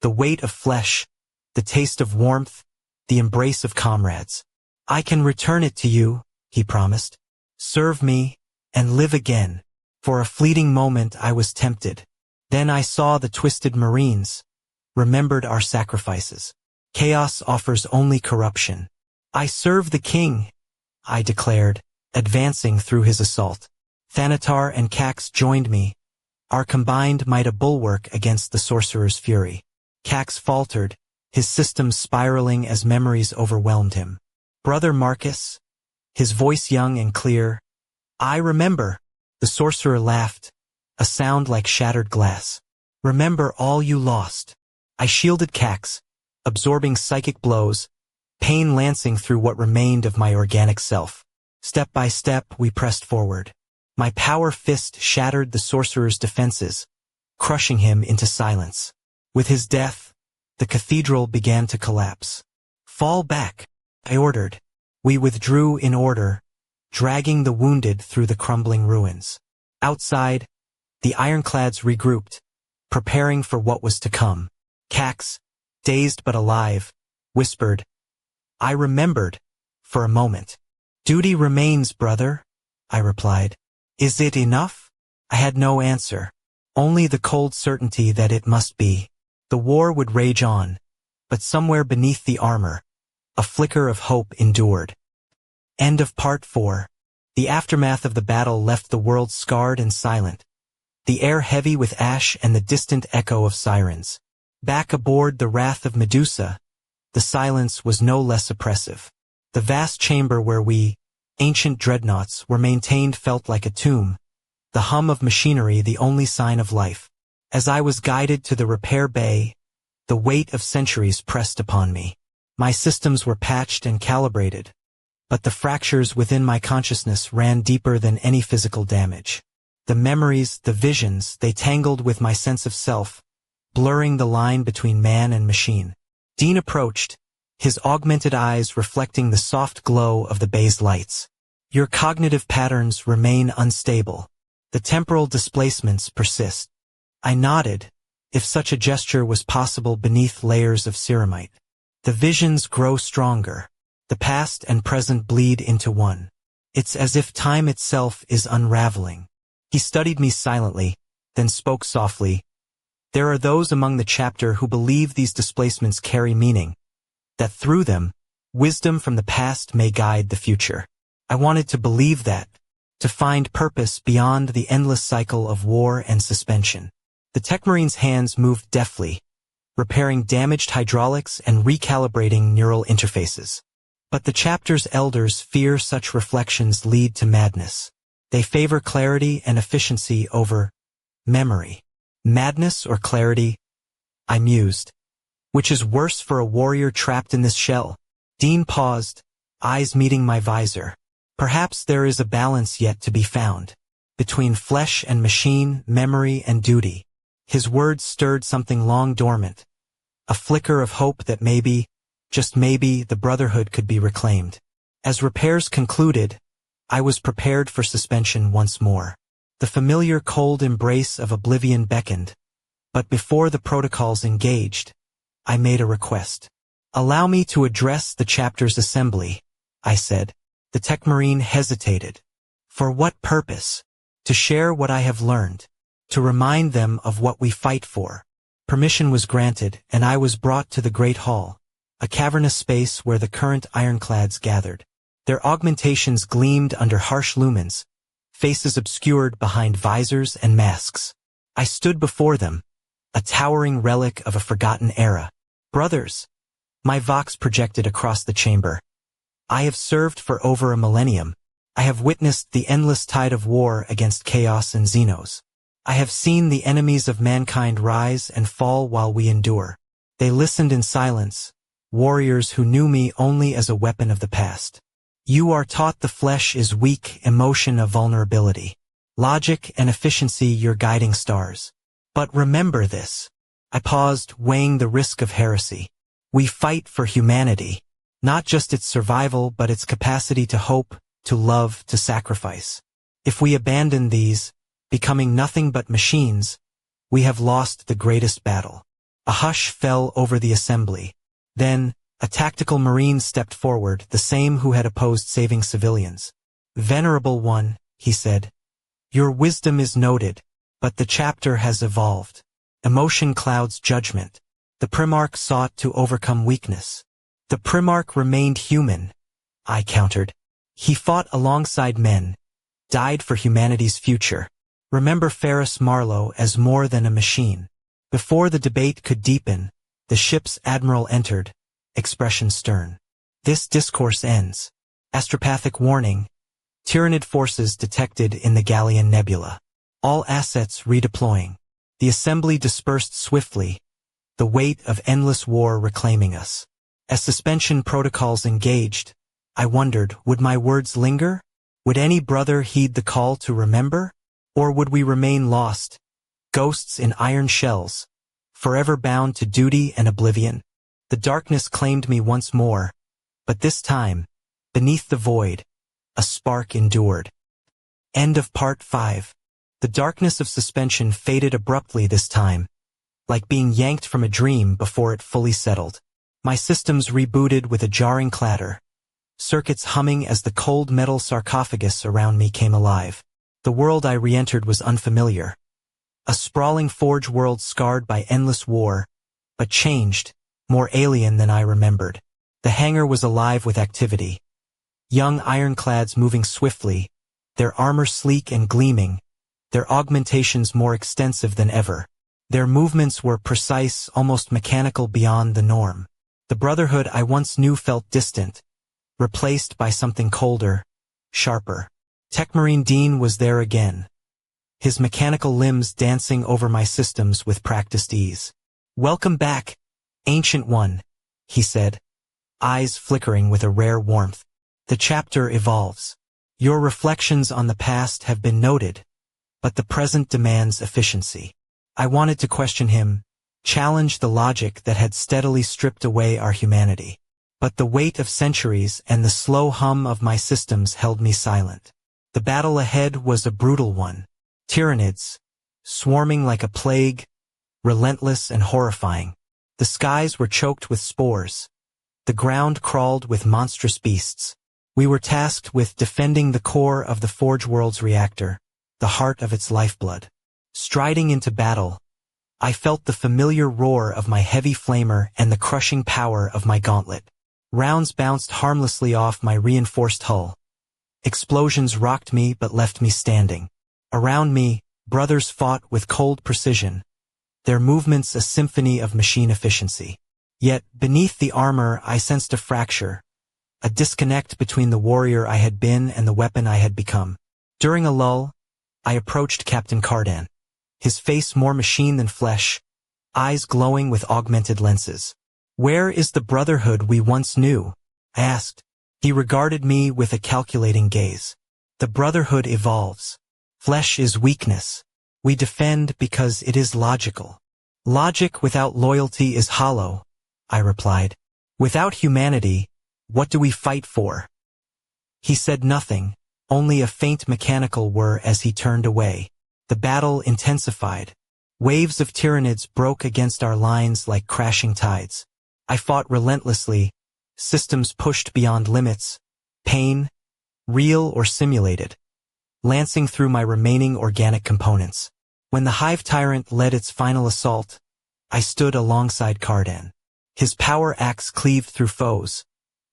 The weight of flesh, the taste of warmth, the embrace of comrades. I can return it to you, he promised. Serve me, and live again. For a fleeting moment I was tempted. Then I saw the twisted Marines, remembered our sacrifices. Chaos offers only corruption. I serve the king, I declared, advancing through his assault. Thanatar and Cax joined me, our combined might a bulwark against the sorcerer's fury. Cax faltered, his systems spiraling as memories overwhelmed him. Brother Marcus, his voice young and clear, I remember. The sorcerer laughed, a sound like shattered glass. Remember all you lost. I shielded Cax, absorbing psychic blows, pain lancing through what remained of my organic self. Step by step, we pressed forward. My power fist shattered the sorcerer's defenses, crushing him into silence. With his death, the cathedral began to collapse. Fall back, I ordered. We withdrew in order, dragging the wounded through the crumbling ruins. Outside, the ironclads regrouped, preparing for what was to come. Cax, dazed but alive, whispered, I remembered, for a moment. Duty remains, brother, I replied. Is it enough? I had no answer, only the cold certainty that it must be. The war would rage on, but somewhere beneath the armor, a flicker of hope endured. End of Part 4. The aftermath of the battle left the world scarred and silent, the air heavy with ash and the distant echo of sirens. Back aboard the Wrath of Medusa, the silence was no less oppressive. The vast chamber where we, ancient dreadnoughts, were maintained felt like a tomb, the hum of machinery the only sign of life. As I was guided to the repair bay, the weight of centuries pressed upon me. My systems were patched and calibrated, but the fractures within my consciousness ran deeper than any physical damage. The memories, the visions, they tangled with my sense of self, blurring the line between man and machine. Dean approached, his augmented eyes reflecting the soft glow of the bay's lights. Your cognitive patterns remain unstable. The temporal displacements persist. I nodded, if such a gesture was possible beneath layers of ceramite. The visions grow stronger. The past and present bleed into one. It's as if time itself is unraveling. He studied me silently, then spoke softly. There are those among the chapter who believe these displacements carry meaning, that through them, wisdom from the past may guide the future. I wanted to believe that, to find purpose beyond the endless cycle of war and suspension. The Techmarine's hands moved deftly, repairing damaged hydraulics and recalibrating neural interfaces. But the chapter's elders fear such reflections lead to madness. They favor clarity and efficiency over memory. Madness or clarity? I mused. Which is worse for a warrior trapped in this shell? Dean paused, eyes meeting my visor. Perhaps there is a balance yet to be found, between flesh and machine, memory and duty. His words stirred something long dormant, a flicker of hope that maybe, just maybe, the Brotherhood could be reclaimed. As repairs concluded, I was prepared for suspension once more. The familiar cold embrace of oblivion beckoned, but before the protocols engaged, I made a request. Allow me to address the chapter's assembly, I said. The Techmarine hesitated. For what purpose? To share what I have learned. To remind them of what we fight for. Permission was granted, and I was brought to the Great Hall, a cavernous space where the current ironclads gathered. Their augmentations gleamed under harsh lumens, faces obscured behind visors and masks. I stood before them, a towering relic of a forgotten era. Brothers, my vox projected across the chamber. I have served for over a millennium. I have witnessed the endless tide of war against chaos and Xenos. I have seen the enemies of mankind rise and fall while we endure. They listened in silence, warriors who knew me only as a weapon of the past. You are taught the flesh is weak, emotion a vulnerability. Logic and efficiency your guiding stars. But remember this. I paused, weighing the risk of heresy. We fight for humanity. Not just its survival, but its capacity to hope, to love, to sacrifice. If we abandon these, becoming nothing but machines, we have lost the greatest battle. A hush fell over the assembly. Then, a tactical marine stepped forward, the same who had opposed saving civilians. Venerable one, he said, your wisdom is noted, but the chapter has evolved. Emotion clouds judgment. The Primarch sought to overcome weakness. The Primarch remained human, I countered. He fought alongside men, died for humanity's future. Remember Ferris Marlowe as more than a machine. Before the debate could deepen, the ship's admiral entered, expression stern. This discourse ends. Astropathic warning. Tyrannid forces detected in the Gallian Nebula. All assets redeploying. The assembly dispersed swiftly, the weight of endless war reclaiming us. As suspension protocols engaged, I wondered, would my words linger? Would any brother heed the call to remember? Or would we remain lost, ghosts in iron shells, forever bound to duty and oblivion? The darkness claimed me once more, but this time, beneath the void, a spark endured. End of Part 5. The darkness of suspension faded abruptly this time, like being yanked from a dream before it fully settled. My systems rebooted with a jarring clatter, circuits humming as the cold metal sarcophagus around me came alive. The world I re-entered was unfamiliar. A sprawling forge world scarred by endless war, but changed, more alien than I remembered. The hangar was alive with activity. Young ironclads moving swiftly, their armor sleek and gleaming, their augmentations more extensive than ever. Their movements were precise, almost mechanical beyond the norm. The Brotherhood I once knew felt distant, replaced by something colder, sharper. Techmarine Dean was there again, his mechanical limbs dancing over my systems with practiced ease. Welcome back, Ancient One, he said, eyes flickering with a rare warmth. The chapter evolves. Your reflections on the past have been noted, but the present demands efficiency. I wanted to question him, challenge the logic that had steadily stripped away our humanity. But the weight of centuries and the slow hum of my systems held me silent. The battle ahead was a brutal one. Tyranids, swarming like a plague, relentless and horrifying. The skies were choked with spores. The ground crawled with monstrous beasts. We were tasked with defending the core of the Forge World's reactor, the heart of its lifeblood. Striding into battle, I felt the familiar roar of my heavy flamer and the crushing power of my gauntlet. Rounds bounced harmlessly off my reinforced hull. Explosions rocked me but left me standing. Around me, brothers fought with cold precision, their movements a symphony of machine efficiency. Yet, beneath the armor I sensed a fracture, a disconnect between the warrior I had been and the weapon I had become. During a lull, I approached Captain Cardan, his face more machine than flesh, eyes glowing with augmented lenses. "Where is the brotherhood we once knew?" I asked. He regarded me with a calculating gaze. "The brotherhood evolves. Flesh is weakness. We defend because it is logical. Logic without loyalty is hollow," I replied. "Without humanity, what do we fight for?" He said nothing, only a faint mechanical whir as he turned away. The battle intensified. Waves of Tyranids broke against our lines like crashing tides. I fought relentlessly, systems pushed beyond limits, pain, real or simulated, lancing through my remaining organic components. When the Hive Tyrant led its final assault, I stood alongside Cardan. His power axe cleaved through foes.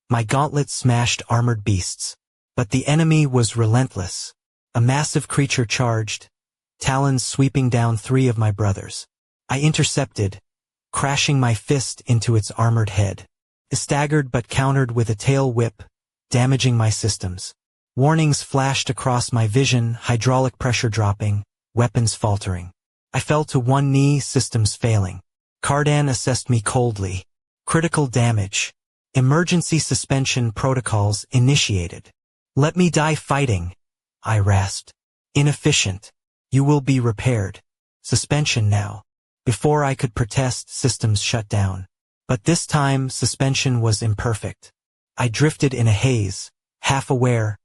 My gauntlet smashed armored beasts. But the enemy was relentless. A massive creature charged, talons sweeping down 3 of my brothers. I intercepted, crashing my fist into its armored head. It staggered but countered with a tail whip, damaging my systems. Warnings flashed across my vision, hydraulic pressure dropping, weapons faltering. I fell to one knee, systems failing. Cardan assessed me coldly. Critical damage. Emergency suspension protocols initiated. "Let me die fighting," I rasped. "Inefficient. You will be repaired. Suspension now." Before I could protest, systems shut down. But this time, suspension was imperfect. I drifted in a haze, half aware,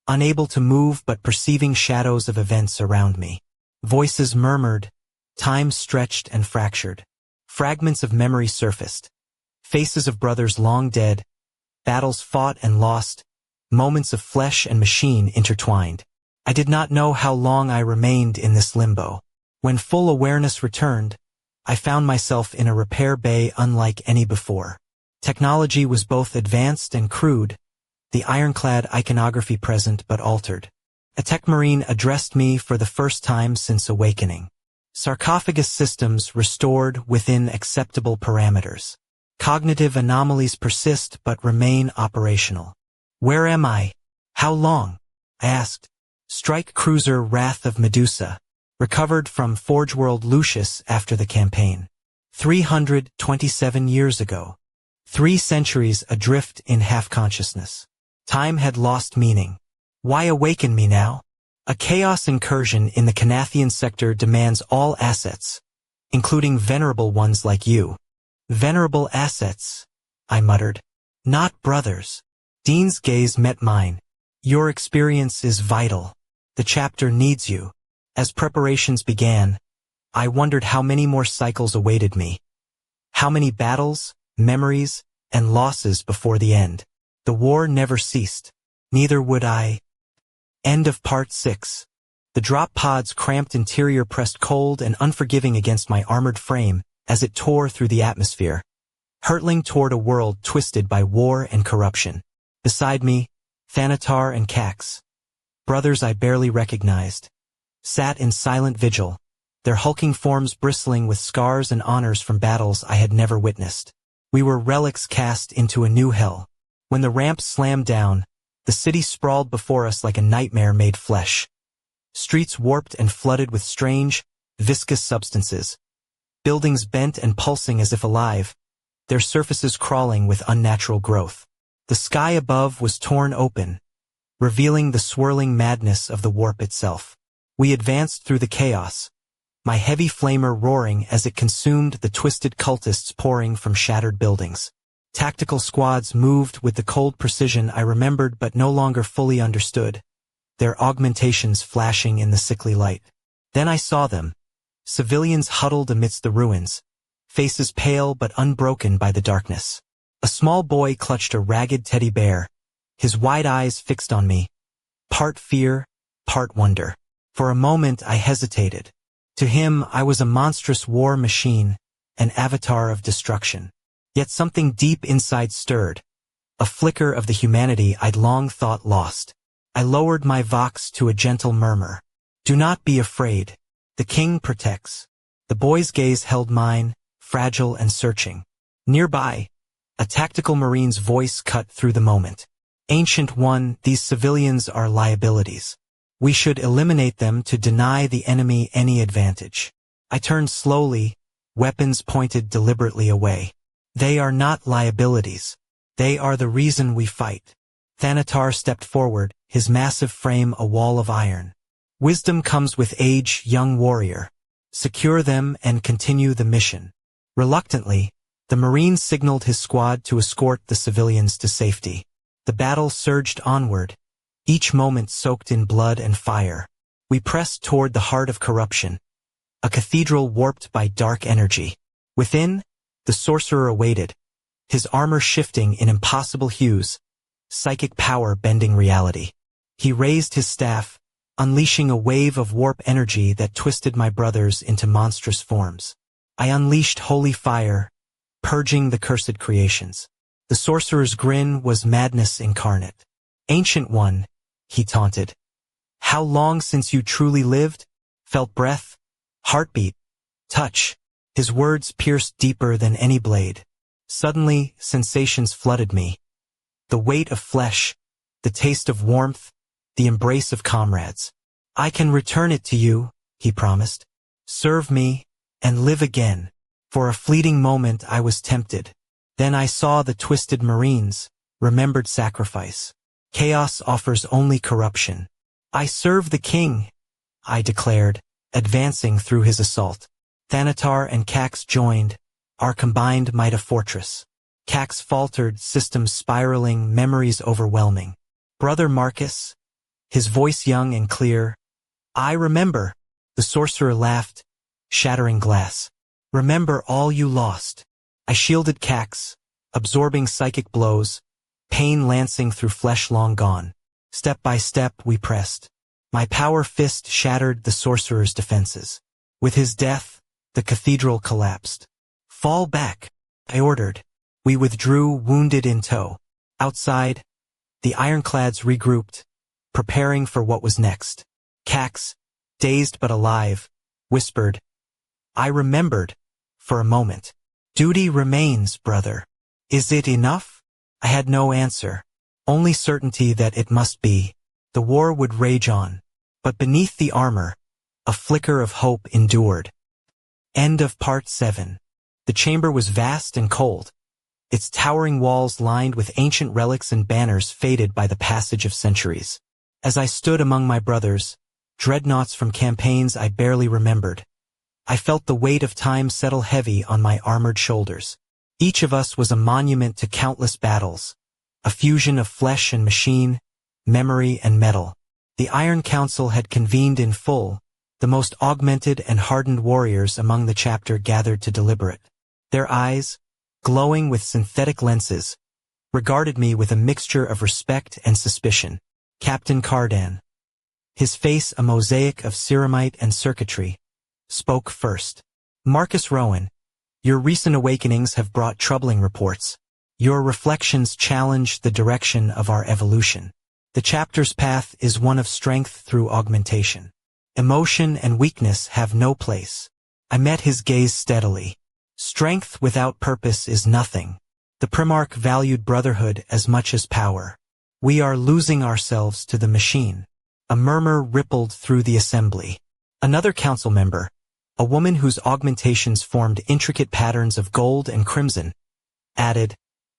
unable to move but perceiving shadows of events around me. Voices murmured, time stretched and fractured. Fragments of memory surfaced. Faces of brothers long dead, battles fought and lost, moments of flesh and machine intertwined. I did not know how long I remained in this limbo. When full awareness returned, I found myself in a repair bay unlike any before. Technology was both advanced and crude, the ironclad iconography present but altered. A tech marine addressed me for the first time since awakening. Sarcophagus systems restored within acceptable parameters. Cognitive anomalies persist but remain operational. "Where am I? How long?" I asked. Strike cruiser Wrath of Medusa, recovered from Forge World Lucius after the campaign. 327 years ago. 3 centuries adrift in half-consciousness. Time had lost meaning. Why awaken me now? A chaos incursion in the Canathian sector demands all assets, including venerable ones like you. "Venerable assets," I muttered. "Not brothers." Dean's gaze met mine. "Your experience is vital. The chapter needs you." As preparations began, I wondered how many more cycles awaited me. How many battles, memories, and losses before the end. The war never ceased. Neither would I. End of Part 6. The drop pod's cramped interior pressed cold and unforgiving against my armored frame as it tore through the atmosphere, hurtling toward a world twisted by war and corruption. Beside me, Thanatar and Cax, brothers I barely recognized, sat in silent vigil, their hulking forms bristling with scars and honors from battles I had never witnessed. We were relics cast into a new hell. When the ramp slammed down, the city sprawled before us like a nightmare made flesh. Streets warped and flooded with strange, viscous substances. Buildings bent and pulsing as if alive, their surfaces crawling with unnatural growth. The sky above was torn open, revealing the swirling madness of the warp itself. We advanced through the chaos, my heavy flamer roaring as it consumed the twisted cultists pouring from shattered buildings. Tactical squads moved with the cold precision I remembered but no longer fully understood, their augmentations flashing in the sickly light. Then I saw them, civilians huddled amidst the ruins, faces pale but unbroken by the darkness. A small boy clutched a ragged teddy bear, his wide eyes fixed on me, part fear, part wonder. For a moment I hesitated. To him I was a monstrous war machine, an avatar of destruction. Yet something deep inside stirred, a flicker of the humanity I'd long thought lost. I lowered my vox to a gentle murmur. Do not be afraid. The king protects. The boy's gaze held mine, fragile and searching. Nearby, a tactical marine's voice cut through the moment. Ancient One, these civilians are liabilities. We should eliminate them to deny the enemy any advantage. I turned slowly, weapons pointed deliberately away. They are not liabilities. They are the reason we fight. Thanatar stepped forward, his massive frame a wall of iron. Wisdom comes with age, young warrior. Secure them and continue the mission. Reluctantly, the Marine signaled his squad to escort the civilians to safety. The battle surged onward, each moment soaked in blood and fire. We pressed toward the heart of corruption, a cathedral warped by dark energy. Within, the sorcerer awaited, his armor shifting in impossible hues, psychic power bending reality. He raised his staff, unleashing a wave of warp energy that twisted my brothers into monstrous forms. I unleashed holy fire, purging the cursed creations. The sorcerer's grin was madness incarnate. Ancient One, he taunted. How long since you truly lived? Felt breath, heartbeat, touch. His words pierced deeper than any blade. Suddenly, sensations flooded me. The weight of flesh, the taste of warmth, the embrace of comrades. I can return it to you, he promised. Serve me, and live again. For a fleeting moment I was tempted. Then I saw the twisted Marines, remembered sacrifice. Chaos offers only corruption. I serve the king, I declared, advancing through his assault. Thanatar and Cax joined, our combined might a fortress. Cax faltered, systems spiraling, memories overwhelming. Brother Marcus, his voice young and clear. I remember. The sorcerer laughed, shattering glass. Remember all you lost. I shielded Cax, absorbing psychic blows, pain lancing through flesh long gone. Step by step we pressed. My power fist shattered the sorcerer's defenses. With his death, the cathedral collapsed. Fall back, I ordered. We withdrew, wounded in tow. Outside, the ironclads regrouped, preparing for what was next. Cax, dazed but alive, whispered. I remembered, for a moment. Duty remains, brother. Is it enough? I had no answer, only certainty that it must be. The war would rage on, but beneath the armor, a flicker of hope endured. End of Part 7. The chamber was vast and cold, its towering walls lined with ancient relics and banners faded by the passage of centuries. As I stood among my brothers, dreadnoughts from campaigns I barely remembered, I felt the weight of time settle heavy on my armored shoulders. Each of us was a monument to countless battles, a fusion of flesh and machine, memory and metal. The Iron Council had convened in full, the most augmented and hardened warriors among the chapter gathered to deliberate. Their eyes, glowing with synthetic lenses, regarded me with a mixture of respect and suspicion. Captain Cardan, his face a mosaic of ceramite and circuitry, spoke first. Marcus Rowan, your recent awakenings have brought troubling reports. Your reflections challenge the direction of our evolution. The chapter's path is one of strength through augmentation. Emotion and weakness have no place. I met his gaze steadily. Strength without purpose is nothing. The Primarch valued brotherhood as much as power. We are losing ourselves to the machine. A murmur rippled through the assembly. Another council member, a woman whose augmentations formed intricate patterns of gold and crimson, added,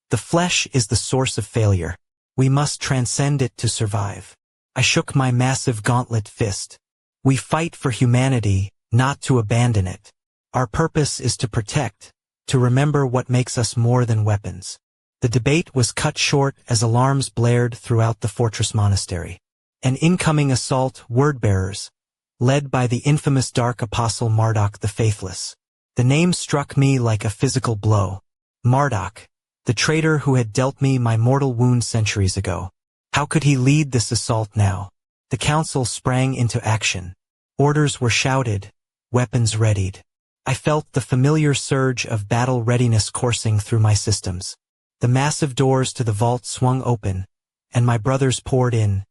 The flesh is the source of failure. We must transcend it to survive. I shook my massive gauntlet fist. We fight for humanity, not to abandon it. Our purpose is to protect, to remember what makes us more than weapons. The debate was cut short as alarms blared throughout the fortress monastery. An incoming assault, word-bearers, led by the infamous dark apostle Marduk the Faithless. The name struck me like a physical blow. Marduk, the traitor who had dealt me my mortal wound centuries ago. How could he lead this assault now? The council sprang into action. Orders were shouted, weapons readied. I felt the familiar surge of battle readiness coursing through my systems. The massive doors to the vault swung open, and my brothers poured in,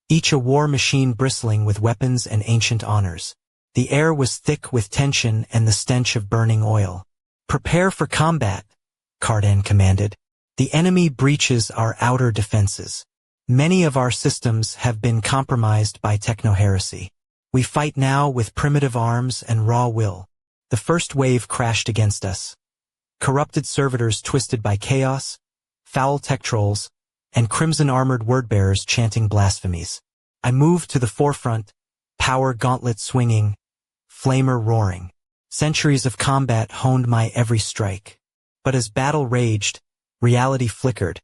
each a war machine bristling with weapons and ancient honors. The air was thick with tension and the stench of burning oil. "Prepare for combat," Cardan commanded. "The enemy breaches our outer defenses. Many of our systems have been compromised by techno-heresy. We fight now with primitive arms and raw will." The first wave crashed against us. Corrupted servitors twisted by chaos, foul tech trolls, and crimson-armored word-bearers chanting blasphemies. I moved to the forefront, power gauntlet swinging, flamer roaring. Centuries of combat honed my every strike. But as battle raged, reality flickered,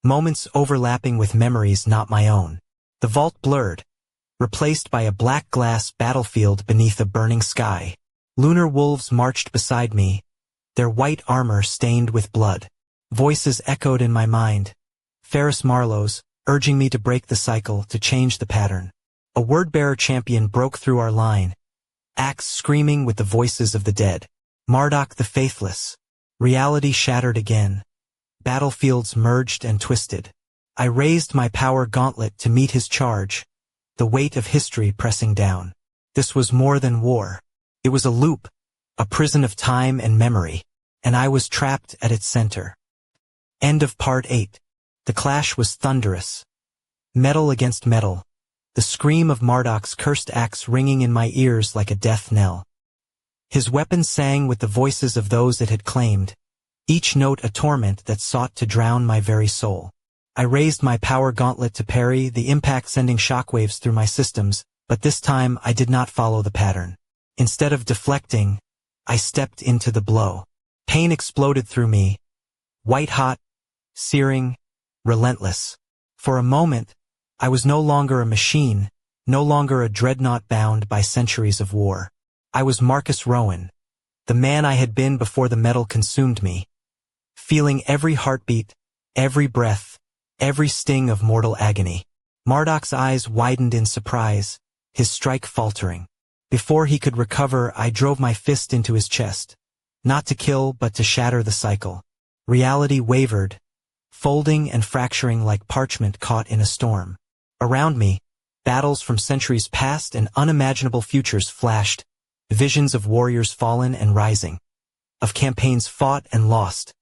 moments overlapping with memories not my own. The vault blurred, replaced by a black glass battlefield beneath a burning sky. Lunar wolves marched beside me, their white armor stained with blood. Voices echoed in my mind, Ferrus Marlowe's, urging me to break the cycle, to change the pattern. A word-bearer champion broke through our line, axe screaming with the voices of the dead. Marduk the Faithless. Reality shattered again. Battlefields merged and twisted. I raised my power gauntlet to meet his charge, the weight of history pressing down. This was more than war. It was a loop, a prison of time and memory, and I was trapped at its center. End of Part 8. The clash was thunderous. Metal against metal, the scream of Marduk's cursed axe ringing in my ears like a death knell. His weapon sang with the voices of those it had claimed, each note a torment that sought to drown my very soul. I raised my power gauntlet to parry, the impact sending shockwaves through my systems, but this time I did not follow the pattern. Instead of deflecting, I stepped into the blow. Pain exploded through me, white-hot, searing, relentless. For a moment, I was no longer a machine, no longer a dreadnought bound by centuries of war. I was Marcus Rowan, the man I had been before the metal consumed me, feeling every heartbeat, every breath, every sting of mortal agony. Marduk's eyes widened in surprise, his strike faltering. Before he could recover, I drove my fist into his chest, not to kill but to shatter the cycle. Reality wavered, folding and fracturing like parchment caught in a storm. Around me, battles from centuries past and unimaginable futures flashed, visions of warriors fallen and rising, of campaigns fought and lost,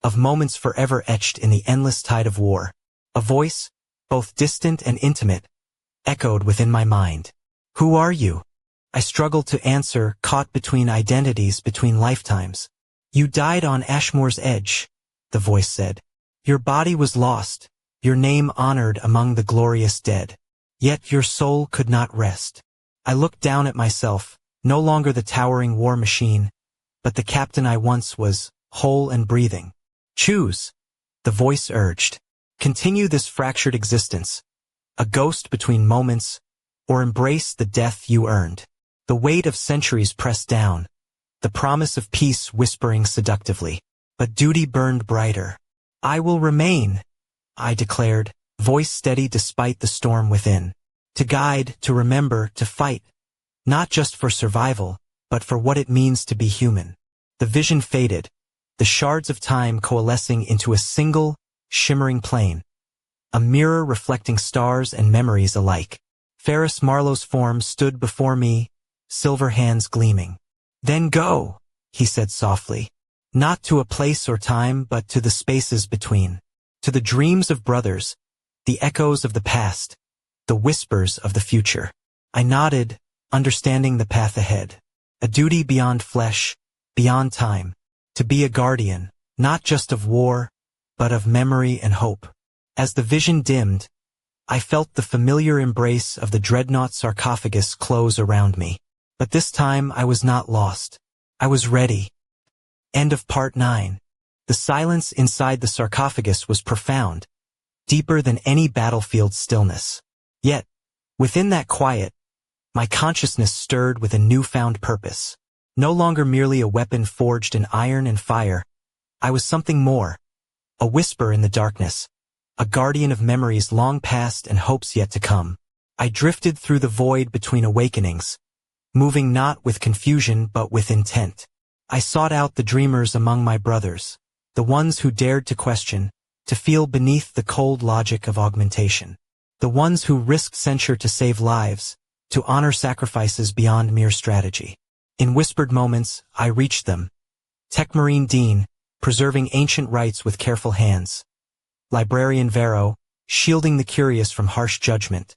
of moments forever etched in the endless tide of war. A voice, both distant and intimate, echoed within my mind. "Who are you?" I struggled to answer, caught between identities, between lifetimes. "You died on Ashmore's edge," the voice said. "Your body was lost, your name honored among the glorious dead. Yet your soul could not rest." I looked down at myself, no longer the towering war machine, but the captain I once was, whole and breathing. "Choose," the voice urged. "Continue this fractured existence, a ghost between moments, or embrace the death you earned." The weight of centuries pressed down, the promise of peace whispering seductively. But duty burned brighter. "I will remain," I declared, voice steady despite the storm within. To guide, to remember, to fight, not just for survival, but for what it means to be human. The vision faded, the shards of time coalescing into a single, shimmering plane, a mirror reflecting stars and memories alike. Ferrus Marlowe's form stood before me, silver hands gleaming. "Then go," he said softly, "not to a place or time but to the spaces between, to the dreams of brothers, the echoes of the past, the whispers of the future." I nodded, understanding the path ahead. A duty beyond flesh, beyond time, to be a guardian, not just of war, but of memory and hope. As the vision dimmed, I felt the familiar embrace of the Dreadnought sarcophagus close around me. But this time I was not lost. I was ready. End of Part 9. The silence inside the sarcophagus was profound, deeper than any battlefield stillness. Yet, within that quiet, my consciousness stirred with a newfound purpose. No longer merely a weapon forged in iron and fire, I was something more. A whisper in the darkness, a guardian of memories long past and hopes yet to come. I drifted through the void between awakenings, moving not with confusion but with intent. I sought out the dreamers among my brothers, the ones who dared to question, to feel beneath the cold logic of augmentation. The ones who risked censure to save lives, to honor sacrifices beyond mere strategy. In whispered moments, I reached them. Techmarine Dean, preserving ancient rites with careful hands. Librarian Vero, shielding the curious from harsh judgment.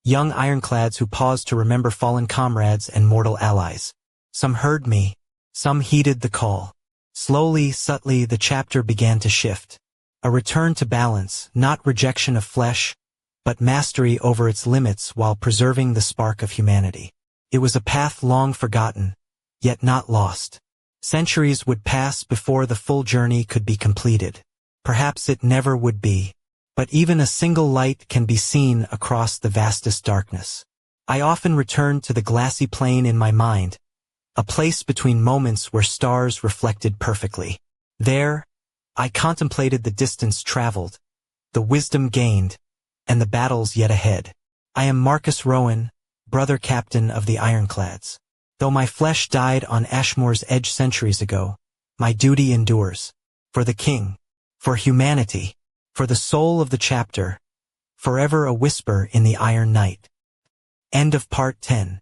Young ironclads who paused to remember fallen comrades and mortal allies. Some heard me, some heeded the call. Slowly, subtly, the chapter began to shift. A return to balance, not rejection of flesh, but mastery over its limits while preserving the spark of humanity. It was a path long forgotten, yet not lost. Centuries would pass before the full journey could be completed. Perhaps it never would be. But even a single light can be seen across the vastest darkness. I often returned to the glassy plain in my mind, a place between moments where stars reflected perfectly. There, I contemplated the distance traveled, the wisdom gained, and the battles yet ahead. I am Marcus Rowan, brother captain of the Ironclads. Though my flesh died on Ashmore's edge centuries ago, my duty endures. For the king, for humanity, for the soul of the chapter, forever a whisper in the Iron Night. End of Part 10.